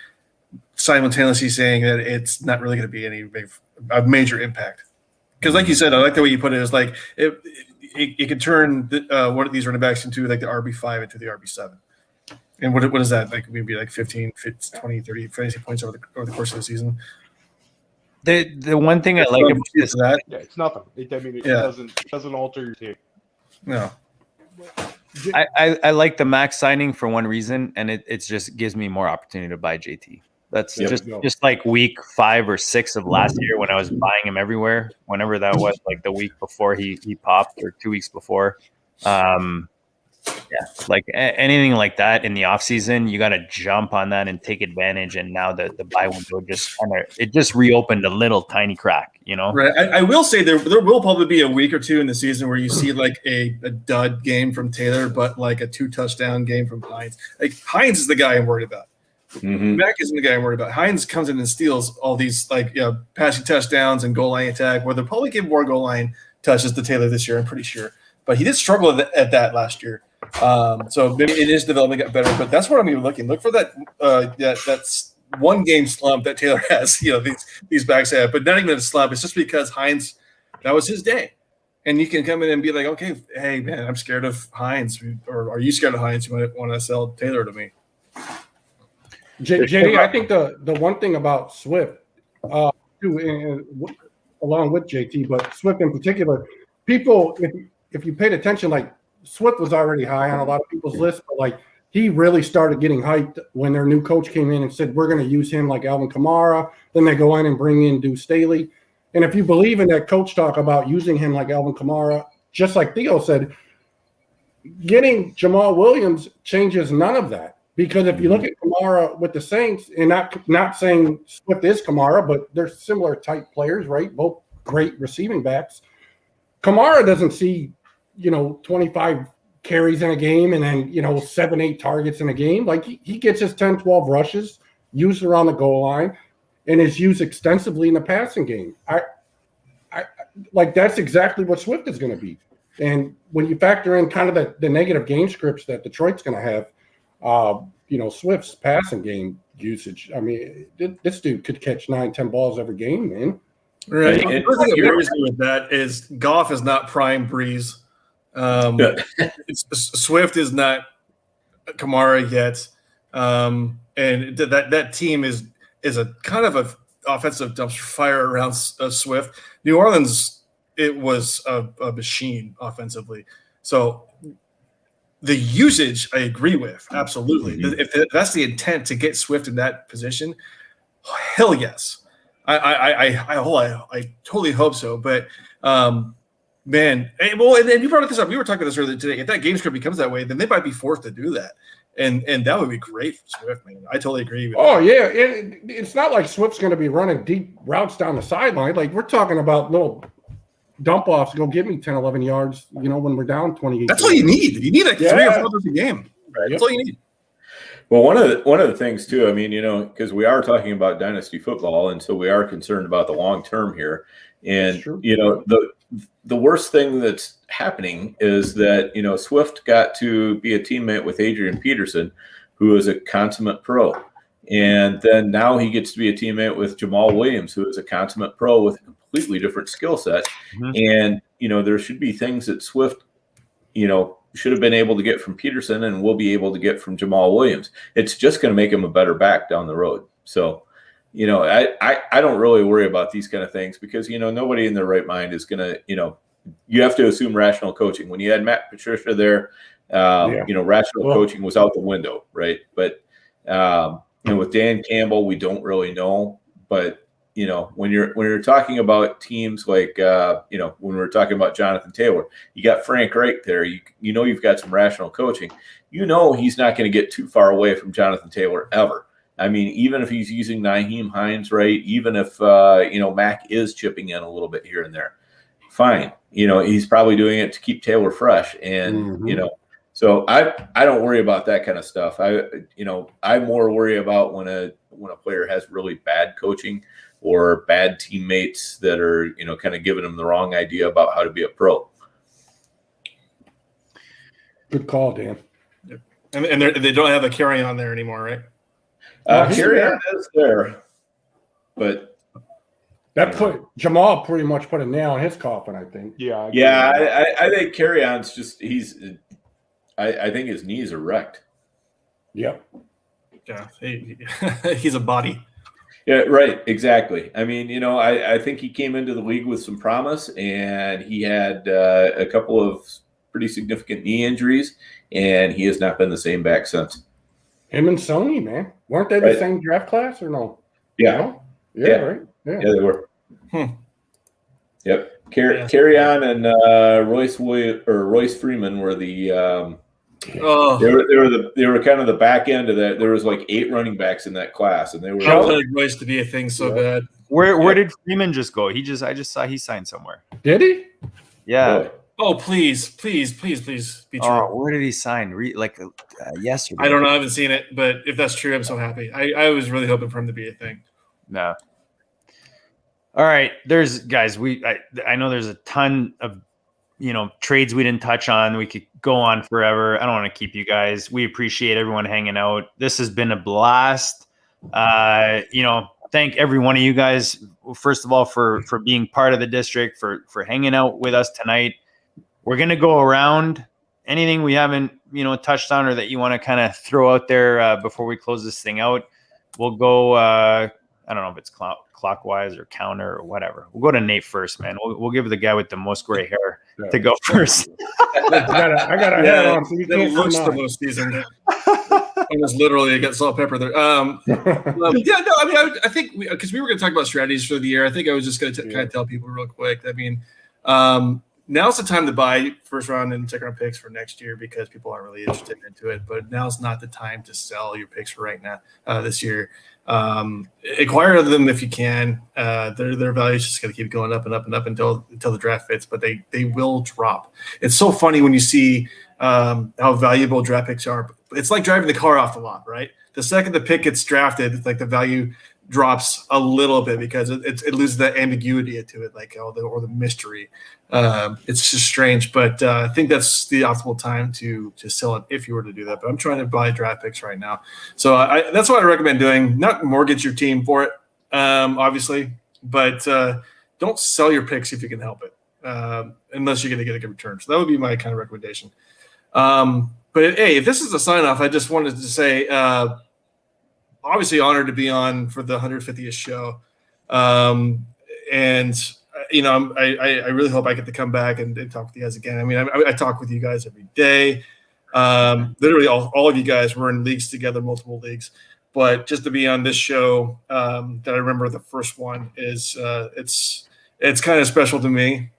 simultaneously saying that it's not really going to be a major impact. Because, like you said, I like the way you put it. Is like it could turn one of these running backs into like the RB5 into the RB7. And what is that? Like maybe like 15, 20, 30 fantasy points over the course of the season. The one thing I like about this, yeah, it's nothing. It doesn't alter your team. No. I like the Max signing for one reason, and it just gives me more opportunity to buy JT. That's just like week 5 or 6 of last year when I was buying him everywhere, whenever that was, like the week before he popped or 2 weeks before. Yeah, like anything like that in the off season, you got to jump on that and take advantage. And now the buy window just reopened a little tiny crack, you know. Right. I will say there will probably be a week or two in the season where you see like a dud game from Taylor, but like a 2-touchdown game from Hines. Like Hines is the guy I'm worried about. Mm-hmm. Mac isn't the guy I'm worried about. Hines comes in and steals all these like passing touchdowns and goal line attack, where they'll probably give more goal line touches to Taylor this year, I'm pretty sure. But he did struggle at that last year. So maybe in his development got better, but that's what I'm even looking. Look for that that's one game slump that Taylor has, these backs have, but not even a slump. It's just because Hines, that was his day. And you can come in and be like, okay, hey man, I'm scared of Hines, or are you scared of Hines? You might want to sell Taylor to me. JD, I think the one thing about Swift, too, along with JT, but Swift in particular, people, if you paid attention, like Swift was already high on a lot of people's list, but like he really started getting hyped when their new coach came in and said, we're going to use him like Alvin Kamara. Then they go in and bring in Deuce Staley. And if you believe in that coach talk about using him like Alvin Kamara, just like Theo said, getting Jamal Williams changes none of that. Because if you look at Kamara with the Saints, and not saying Swift is Kamara, but they're similar type players, right? Both great receiving backs. Kamara doesn't see 25 carries in a game and then 7-8 targets in a game. Like he gets his 10-12 rushes used around the goal line and is used extensively in the passing game. I like that's exactly what Swift is going to be. And when you factor in kind of the negative game scripts that Detroit's going to have, Swift's passing game usage. I mean, this dude could catch 9-10 balls every game, man. Right. And the thing that worries me with that is Goff is not prime Breeze. Swift is not Kamara yet, and that team is a kind of a offensive dumpster fire around Swift. New Orleans, it was a machine offensively. So the usage, I agree with absolutely. Mm-hmm. If that's the intent to get Swift in that position, hell yes. I totally hope so, but. Man, and you brought this up. We were talking about this earlier today. If that game script becomes that way, then they might be forced to do that, and that would be great for Swift, man. I totally agree with that. Oh yeah, it's not like Swift's going to be running deep routes down the sideline. Like we're talking about little dump offs. Go get me 10, 11 yards. When we're down 28. That's all you need. You need like 3 or 4 times a game. Right. That's all you need. Well, one of the things too. I mean, because we are talking about dynasty football, and so we are concerned about the long term here. And the worst thing that's happening is that Swift got to be a teammate with Adrian Peterson, who is a consummate pro, and then now he gets to be a teammate with Jamal Williams, who is a consummate pro with a completely different skill set. Mm-hmm. And there should be things that Swift should have been able to get from Peterson and will be able to get from Jamal Williams. It's just going to make him a better back down the road. So I don't really worry about these kind of things because, nobody in their right mind is going to, you have to assume rational coaching. When you had Matt Patricia there, rational coaching was out the window, right? But, with Dan Campbell, we don't really know. But, when you're talking about teams like, when we're talking about Jonathan Taylor, you got Frank Reich there. You've got some rational coaching. He's not going to get too far away from Jonathan Taylor ever. I mean, even if he's using Nyheim Hines, right? Even if, Mac is chipping in a little bit here and there, fine. He's probably doing it to keep Taylor fresh. And, so I don't worry about that kind of stuff. I more worry about when a player has really bad coaching or bad teammates that are, kind of giving them the wrong idea about how to be a pro. Good call, Dan. Yep. And they don't have a carry on there anymore, right? Carry-on is there, but that put Jamal pretty much put a nail in his coffin, I think. I think Carry-on's just I think his knees are wrecked. Yep. Yeah, he's a body. Yeah, right. Exactly. I mean, I think he came into the league with some promise, and he had a couple of pretty significant knee injuries, and he has not been the same back since. Him and Sony, man. Weren't they the same draft class or no? Yeah. No? Yeah, right. Yeah, they were. Yep. Carry on and Royce Freeman were the Oh, They were kind of the back end of that. There was like 8 running backs in that class, and they were. I wanted Royce to be a thing so bad. Where did Freeman just go? I just saw he signed somewhere. Did he? Yeah. Really? Oh, please be true. Oh, where did he sign? Yesterday. I don't know. I haven't seen it, but if that's true, I'm so happy. I was really hoping for him to be a thing. No. All right, guys. I know there's a ton of trades we didn't touch on. We could go on forever. I don't want to keep you guys. We appreciate everyone hanging out. This has been a blast. Thank every one of you guys. First of all, for being part of the district, for hanging out with us tonight. We're gonna go around. Anything we haven't touched on or that you want to kind of throw out there before we close this thing out. We'll go. I don't know if it's clockwise or counter or whatever. We'll go to Nate first, man. We'll give the guy with the most gray hair to go first. I got a hat on, so you that can't looks see the mine. most seasoned. Almost literally, I got salt pepper there. I think because we were going to talk about strategies for the year. I think I was just going to kind of tell people real quick. I mean, now's the time to buy first round and second round picks for next year because people aren't really interested into it. But now's not the time to sell your picks for right now. This year, acquire them if you can. Their value is just going to keep going up and up and up until the draft fits. But they will drop. It's so funny when you see how valuable draft picks are. It's like driving the car off the lot, right? The second the pick gets drafted, it's like the value drops a little bit because it loses that ambiguity to it, like or the mystery. It's just strange, but I think that's the optimal time to sell it if you were to do that. But I'm trying to buy draft picks right now, so that's what I recommend doing. Not mortgage your team for it, obviously, but don't sell your picks if you can help it, unless you're going to get a good return. So that would be my kind of recommendation. But hey, if this is a sign off, I just wanted to say, obviously honored to be on for the 150th show. And I really hope I get to come back and talk with you guys again. I mean, I talk with you guys every day. Literally all of you guys were in leagues together, multiple leagues, but just to be on this show, that I remember the first one is, it's kind of special to me.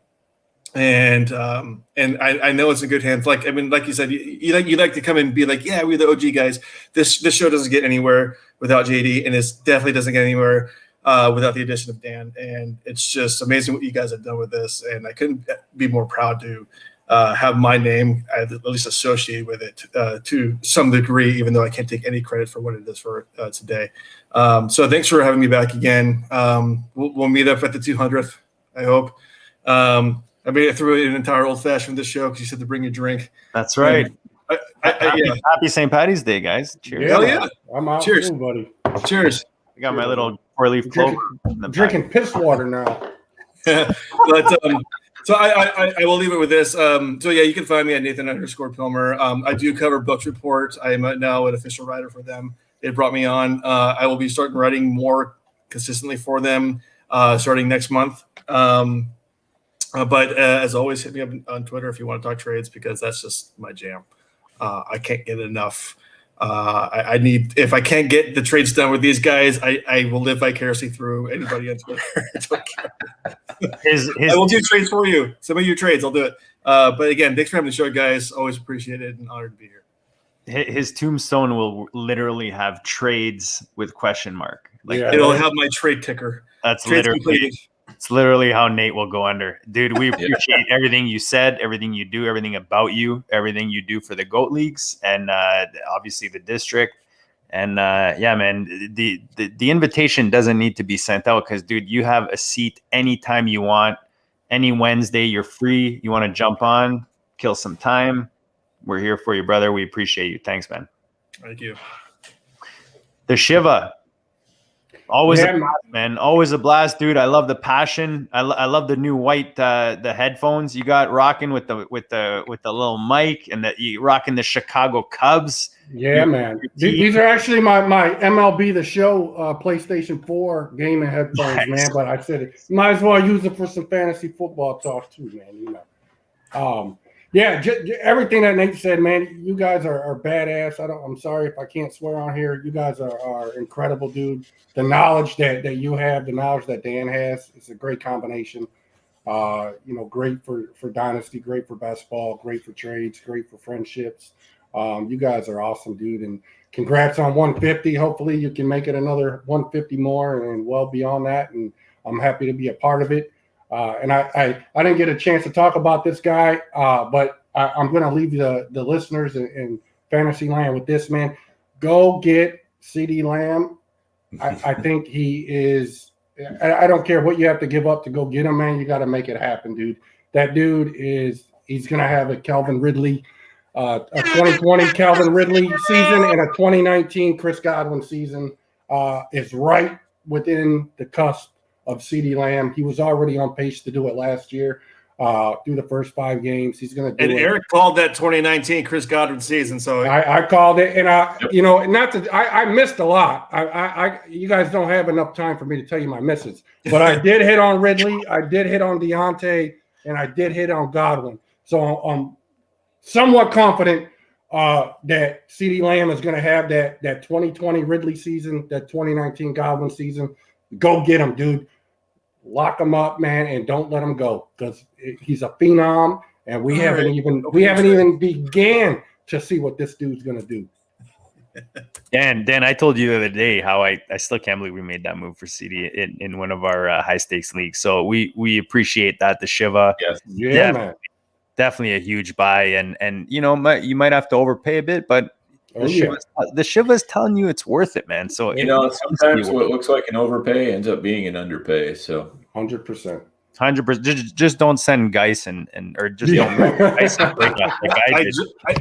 And I know it's in good hands. Like you said, you like to come and be like, yeah, we're the OG guys. This show doesn't get anywhere without JD, and it definitely doesn't get anywhere without the addition of Dan. And it's just amazing what you guys have done with this. And I couldn't be more proud to have my name at least associated with it to some degree, even though I can't take any credit for what it is for today. So thanks for having me back again. We'll meet up at the 200th, I hope. I made it through an entire old fashioned this show because you said to bring a drink. That's right. Happy St. Patty's Day, guys. Cheers. Hell yeah. I'm out Cheers. too, buddy. Cheers. I got my little 4-leaf clover. Drinking piss water now. But so I will leave it with this. So yeah, you can find me at Nathan_Pilmer. I do cover Books Report. I am now an official writer for them. They brought me on. I will be starting writing more consistently for them starting next month. But as always, hit me up on Twitter if you want to talk trades because that's just my jam. I can't get enough. I need, if I can't get the trades done with these guys, I will live vicariously through anybody on Twitter. I will do trades for you. Some of your trades, I'll do it. But again, thanks for having the show, guys. Always appreciate it and honored to be here. His tombstone will literally have trades with question mark. It'll have my trade ticker. That's Trades literally completed. It's literally how Nate will go under. Dude, we appreciate everything you said, everything you do, everything about you, everything you do for the GOAT Leagues and obviously the district. And yeah, man, the invitation doesn't need to be sent out because, dude, you have a seat anytime you want. Any Wednesday, you're free. You want to jump on, kill some time. We're here for you, brother. We appreciate you. Thanks, man. Thank you. The Shiva. Always a blast, man. Always a blast, dude. I love the passion. I love the new white the headphones you got rocking with the little mic and that you rocking the Chicago Cubs. Yeah, man. These are actually my MLB The Show PlayStation 4 gaming headphones, nice. Man. But I said it. Might as well use it for some fantasy football talk too, man. You know. Yeah, everything that Nate said, man. You guys are badass. I'm sorry if I can't swear on here. You guys are incredible, dude. The knowledge that you have, the knowledge that Dan has, it's a great combination. Great for Dynasty, great for basketball, great for trades, great for friendships. You guys are awesome, dude. And congrats on 150. Hopefully you can make it another 150 more and well beyond that. And I'm happy to be a part of it. And I didn't get a chance to talk about this guy, but I'm going to leave the listeners in Fantasyland with this, man. Go get CeeDee Lamb. I think he is – I don't care what you have to give up to go get him, man. You got to make it happen, dude. That dude is – he's going to have a Calvin Ridley a 2020 Calvin Ridley season and a 2019 Chris Godwin season is right within the cusp of CeeDee Lamb. He was already on pace to do it last year through the first 5 games. He's going to do it. And Eric called that 2019 Chris Godwin season. So I called it, and I missed a lot. You guys don't have enough time for me to tell you my misses, but I did hit on Ridley. I did hit on Deontay, and I did hit on Godwin. So I'm somewhat confident that CeeDee Lamb is going to have that 2020 Ridley season, that 2019 Godwin season. Go get him, dude. Lock him up, man, and don't let him go because he's a phenom, and we haven't even began to see what this dude's going to do. Dan, I told you the other day how I still can't believe we made that move for CD in one of our high stakes leagues. So we appreciate that. The Shiva, Yes. Yeah, man. definitely a huge buy, and you might have to overpay a bit, but the Shiva's telling you it's worth it, man. So sometimes what looks like an overpay ends up being an underpay. So 100%. 100%. Just don't send Geis and or just don't Geis and break up like I did.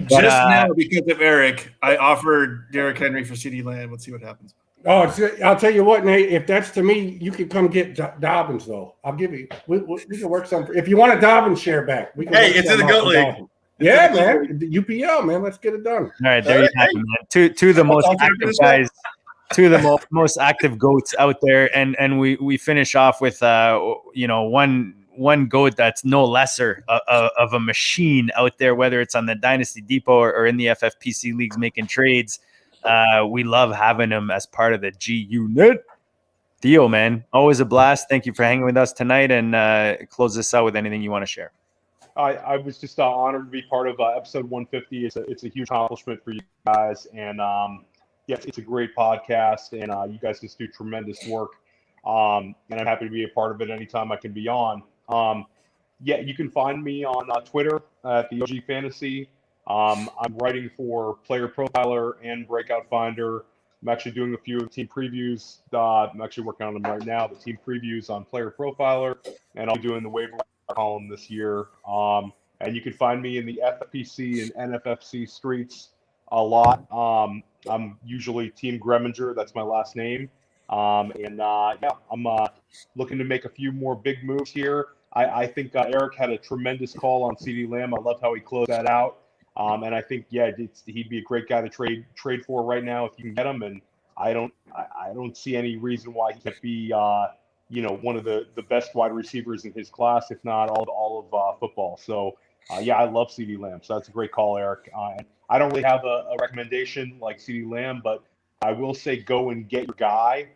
Now, because of Eric, I offered Derrick Henry for CeeDee Lamb. Let's see what happens. Oh, I'll tell you what, Nate. If that's to me, you can come get Dobbins, though. I'll give you. We can work something. If you want a Dobbins share back, we can. Hey, it's in the GOAT League. Yeah, man. The UPL, man. Let's get it done. All right, there you have it, man. Two of the most active guys, two of the most active goats out there, and we finish off with one goat that's no lesser of a machine out there, whether it's on the Dynasty Depot or in the FFPC leagues making trades. We love having him as part of the G Unit. Theo, man, always a blast. Thank you for hanging with us tonight, and close this out with anything you want to share. I was just honored to be part of episode 150. It's a huge accomplishment for you guys, and it's a great podcast, and you guys just do tremendous work. And I'm happy to be a part of it anytime I can be on. You can find me on Twitter at the OG Fantasy. I'm writing for Player Profiler and Breakout Finder. I'm actually doing a few team previews. I'm actually working on them right now. The team previews on Player Profiler, and I'll be doing the waiver column this year. And you can find me in the FFPC and NFFC streets a lot. I'm usually Team Greminger. That's my last name. I'm looking to make a few more big moves here. I think Eric had a tremendous call on CeeDee Lamb. I loved how he closed that out. And I think, he'd be a great guy to trade for right now if you can get him. And I don't see any reason why he can't be, one of the best wide receivers in his class, if not all of football. So, I love CeeDee Lamb. So that's a great call, Eric. And I don't really have a recommendation like CeeDee Lamb, but I will say go and get your guy.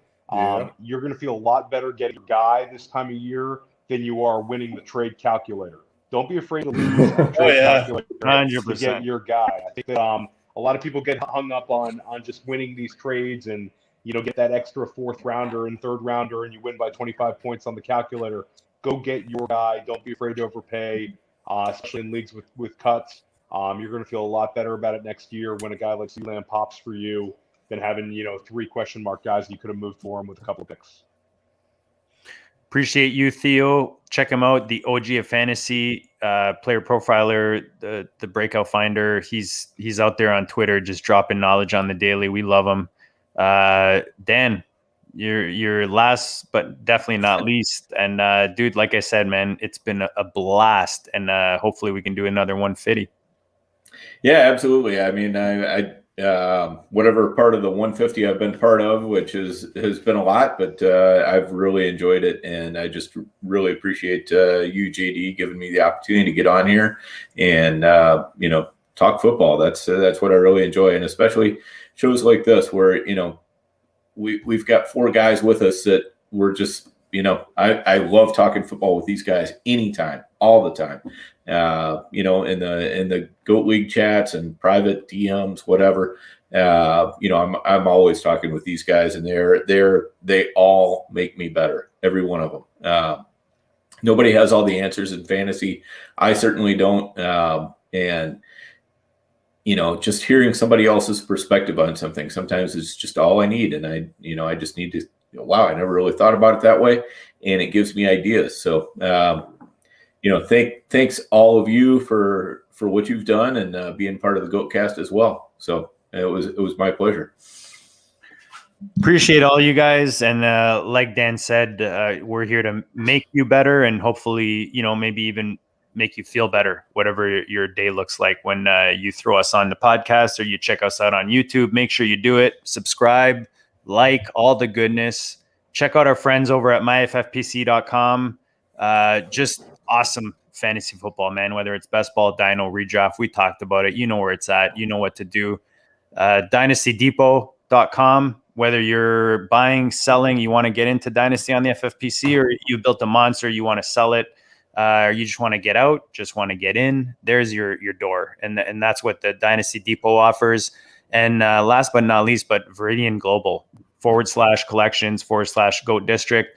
You're going to feel a lot better getting your guy this time of year than you are winning the trade calculator. Don't be afraid to lose the trade calculator 100%. to get your guy. I think that a lot of people get hung up on just winning these trades and get that extra 4th rounder and 3rd rounder and you win by 25 points on the calculator. Go get your guy. Don't be afraid to overpay, especially in leagues with cuts. You're going to feel a lot better about it next year when a guy like CeeDee Lamb pops for you than having 3 question mark guys you could have moved for him with a couple of picks. Appreciate you, Theo. Check him out, the OG of Fantasy, Player Profiler, the Breakout Finder. He's out there on Twitter just dropping knowledge on the daily. We love him. Dan, you're last but definitely not least. And dude, like I said, man, it's been a blast, and hopefully we can do another 150. Yeah, absolutely. I mean, I whatever part of the 150 I've been part of, which has been a lot, but I've really enjoyed it, and I just really appreciate you, JD, giving me the opportunity to get on here and talk football. That's what I really enjoy, and especially shows like this where we've got 4 guys with us that we're just I love talking football with these guys anytime, all the time. In the GOAT League chats and private DMs, whatever. I'm always talking with these guys, and they all make me better, every one of them. Nobody has all the answers in fantasy. I certainly don't. And just hearing somebody else's perspective on something sometimes is just all I need. And I just need to, wow, I never really thought about it that way. And it gives me ideas. So, thanks all of you for what you've done and being part of the GOATcast as well. So it was my pleasure. Appreciate all you guys. And like Dan said, we're here to make you better and hopefully, maybe even make you feel better, whatever your day looks like when you throw us on the podcast or you check us out on YouTube. Make sure you do it. Subscribe, like, all the goodness. Check out our friends over at myffpc.com. Just awesome fantasy football, man. Whether it's best ball, dino, redraft, we talked about it. You know where it's at. You know what to do. dynastydepot.com. Whether you're buying, selling, you want to get into Dynasty on the FFPC, or you built a monster, you want to sell it, or you just want to get out, just want to get in, there's your door. And that's what the Dynasty Depot offers. And last but not least, but Viridian Global /collections /GOAT District.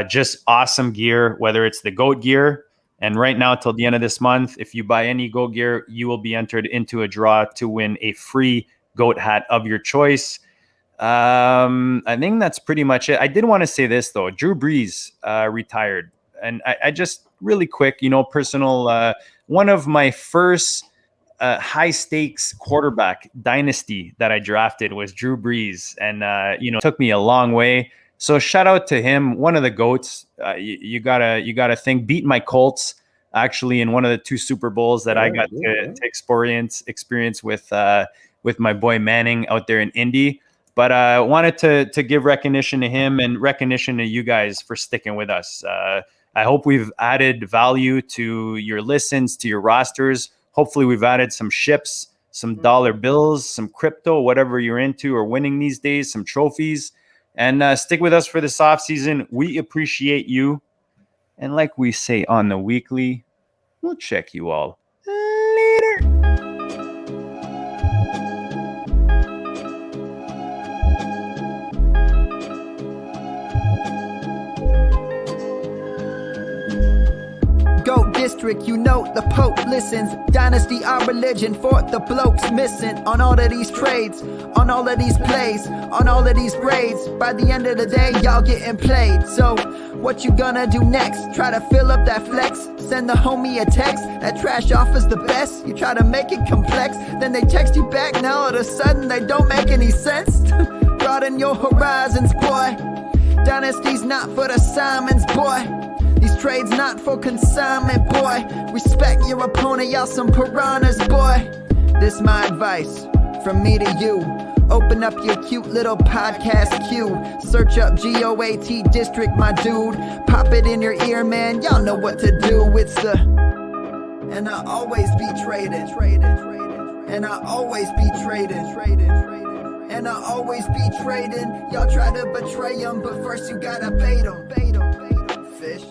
Just awesome gear, whether it's the GOAT gear. And right now, till the end of this month, if you buy any GOAT gear, you will be entered into a draw to win a free GOAT hat of your choice. I think that's pretty much it. I did want to say this, though. Drew Brees retired. And I just really quick, personal, one of my first high stakes quarterback dynasty that I drafted was Drew Brees. And, it took me a long way. So shout out to him, one of the GOATs. You gotta think, beat my Colts actually in one of the 2 Super Bowls that I got to experience with my boy Manning out there in Indy. But I wanted to give recognition to him and recognition to you guys for sticking with us. I hope we've added value to your listens, to your rosters. Hopefully we've added some ships, some dollar bills, some crypto, whatever you're into or winning these days, some trophies. And stick with us for this offseason. We appreciate you. And like we say on the weekly, we'll check you all later. GOAT District, the Pope listens. Dynasty, our religion, for the blokes missing. On all of these trades, on all of these plays, on all of these grades. By the end of the day, y'all getting played. So, what you gonna do next? Try to fill up that flex? Send the homie a text. That trash offer's the best. You try to make it complex, then they text you back. Now all of a sudden, they don't make any sense. Broaden your horizons, boy. Dynasty's not for the Simons, boy. These trades not for consignment, boy. Respect your opponent, y'all some piranhas, boy. This my advice, from me to you. Open up your cute little podcast queue. Search up GOAT District, my dude. Pop it in your ear, man, y'all know what to do. It's the... And I always be traded. And I always be traded. And I always be trading. Y'all try to betray them, but first you gotta bait them. Fish.